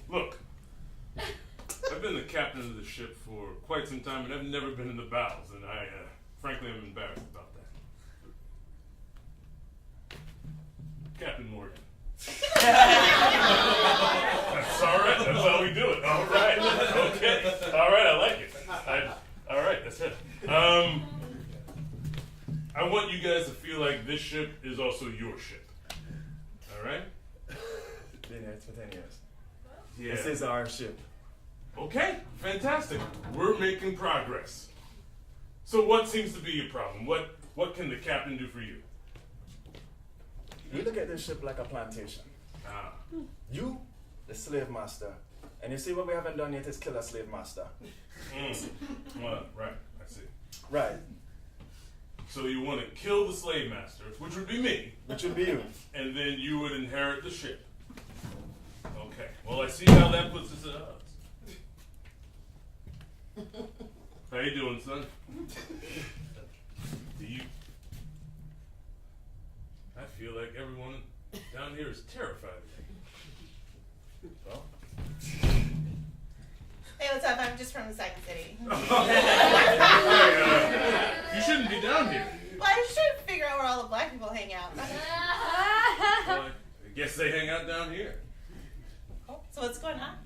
Look, I've been the captain of the ship for quite some time, and I've never been in the bows, and I, frankly, am embarrassed about that. Captain Morgan. That's all right. That's how we do it. All right. Okay. All right. I like it. All right. That's it. I want you guys to feel like this ship is also your ship. All right? Been here for 10 years. Yeah. This is our ship. Okay. Fantastic. We're making progress. So what seems to be your problem? What can the captain do for you? We look at this ship like a plantation. Ah. You, the slave master. And you see what we haven't done yet is kill a slave master. Well, right. I see. Right. So you want to kill the slave master, which would be me. Which would be you. And then you would inherit the ship. Okay. Well, I see how that puts us at odds. How you doing, son? Do you... I feel like everyone down here is terrified of me. Well... Hey, what's up? I'm just from the second city. You shouldn't be down here. Well, I was trying to figure out where all the black people hang out. Well, I guess they hang out down here. Oh, so what's going on?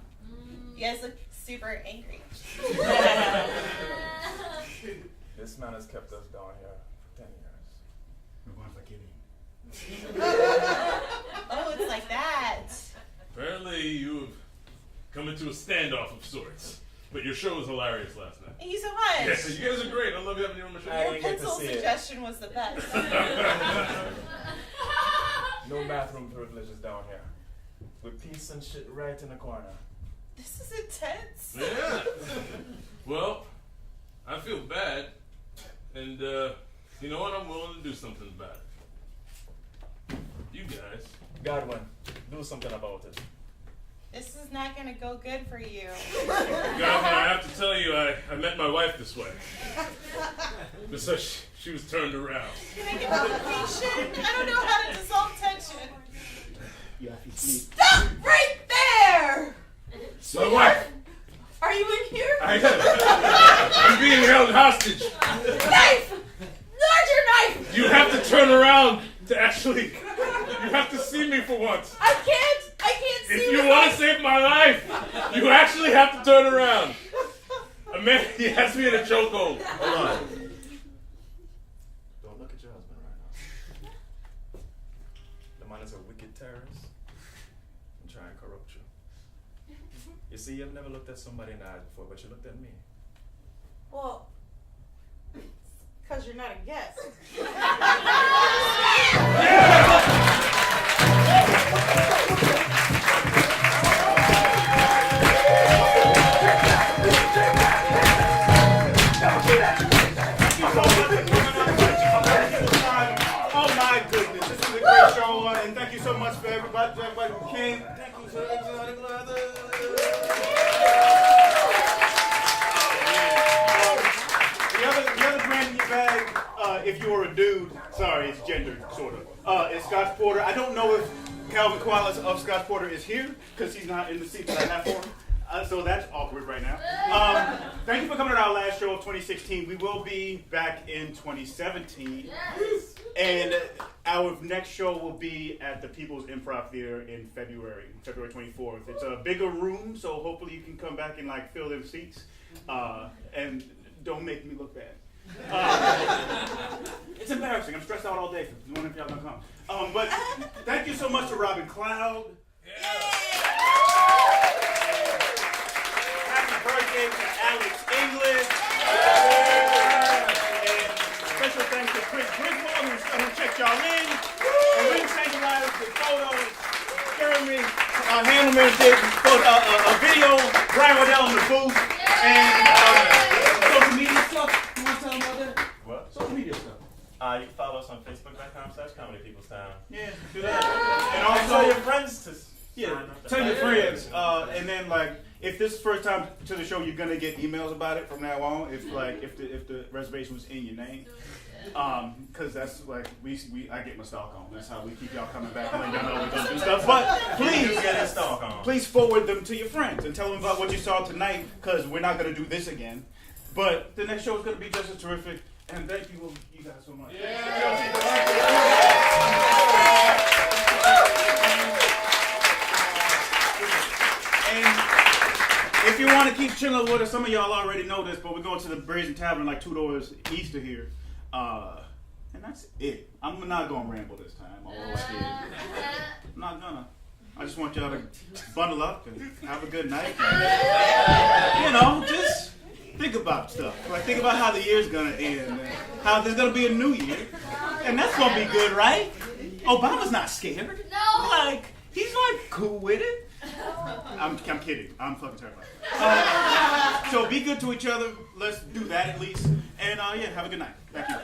You guys look super angry. This man has kept us down here for 10 years. We're going for killing. Oh, it's like that. Apparently you've come into a standoff of sorts. But your show was hilarious last night. Thank you so much. Yes, you guys are great. I love having you on my show. Your pencil suggestion was the best. No bathroom privileges down here. With peace and shit right in the corner. This is intense. Yeah. Well, I feel bad. And you know what? I'm willing to do something about it. You guys. Godwin, do something about it. This is not going to go good for you. Godwin, I have to tell you, I met my wife this way. Because she was turned around. Can I get notification? I don't know how to dissolve tension. You have to sleep. Stop right there! My wife! Are you in here? I'm being held hostage. Knife! Larger knife! You have to turn around to actually... You have to see me for once. I can't see If you want to save my life, you actually have to turn around. A man, he has me in a chokehold. Hold on. Don't look at your husband right now. The man is a wicked terrorist and try and corrupt you. You see, you've never looked at somebody in the eye before, but you looked at me. Well, because you're not a guest. Oh my goodness, this is a great show, and thank you so much for everybody who came. Thank you so much. The other brand in your bag, if you were a dude, sorry, it's gendered, sort of. It's Scotch Porter. I don't know if Calvin Qualis of Scotch Porter is here, because he's not in the seat that I have for him. So that's awkward right now. Thank you for coming to our last show of 2016. We will be back in 2017. Yes. And our next show will be at the People's Improv Theater in February 24th. It's a bigger room, so hopefully you can come back and like fill them seats. And don't make me look bad. It's embarrassing. I'm stressed out all day. I'm wondering if y'all gonna come. But thank you so much to Robin Cloud. Happy birthday to Alex English. And special thanks Griswold, who checked y'all in. Ring Sanctuary did photos. Jeremy Handelman did a video. Brian Waddell in the booth. And social media stuff. You want to tell them about that? What? Social media stuff. You can follow us on Facebook.com/ComedyPeople'sTown. Yeah, do that. And Also, also, your friends to tell your friends. And then, like, if this is the first time to the show, you're gonna get emails about it from now on. If the reservation was in your name, because that's like I get my stalk on. That's how we keep y'all coming back when y'all know we're gonna do stuff. But please forward them to your friends and tell them about what you saw tonight. Because we're not gonna do this again. But the next show is gonna be just as terrific. And thank you guys so much. And if you want to keep chilling with us, some of y'all already know this, but we're going to the Brazen Tavern like 2 doors east of here. And that's it. I'm not going to ramble this time. I'm not gonna. I just want y'all to bundle up and have a good night. And, just think about stuff. Like, think about how the year's gonna end, and how there's gonna be a new year, and that's gonna be good, right? Obama's not scared. No. Like, he's like cool with it. I'm kidding. I'm fucking terrified. So be good to each other. Let's do that at least. And have a good night. Thank you.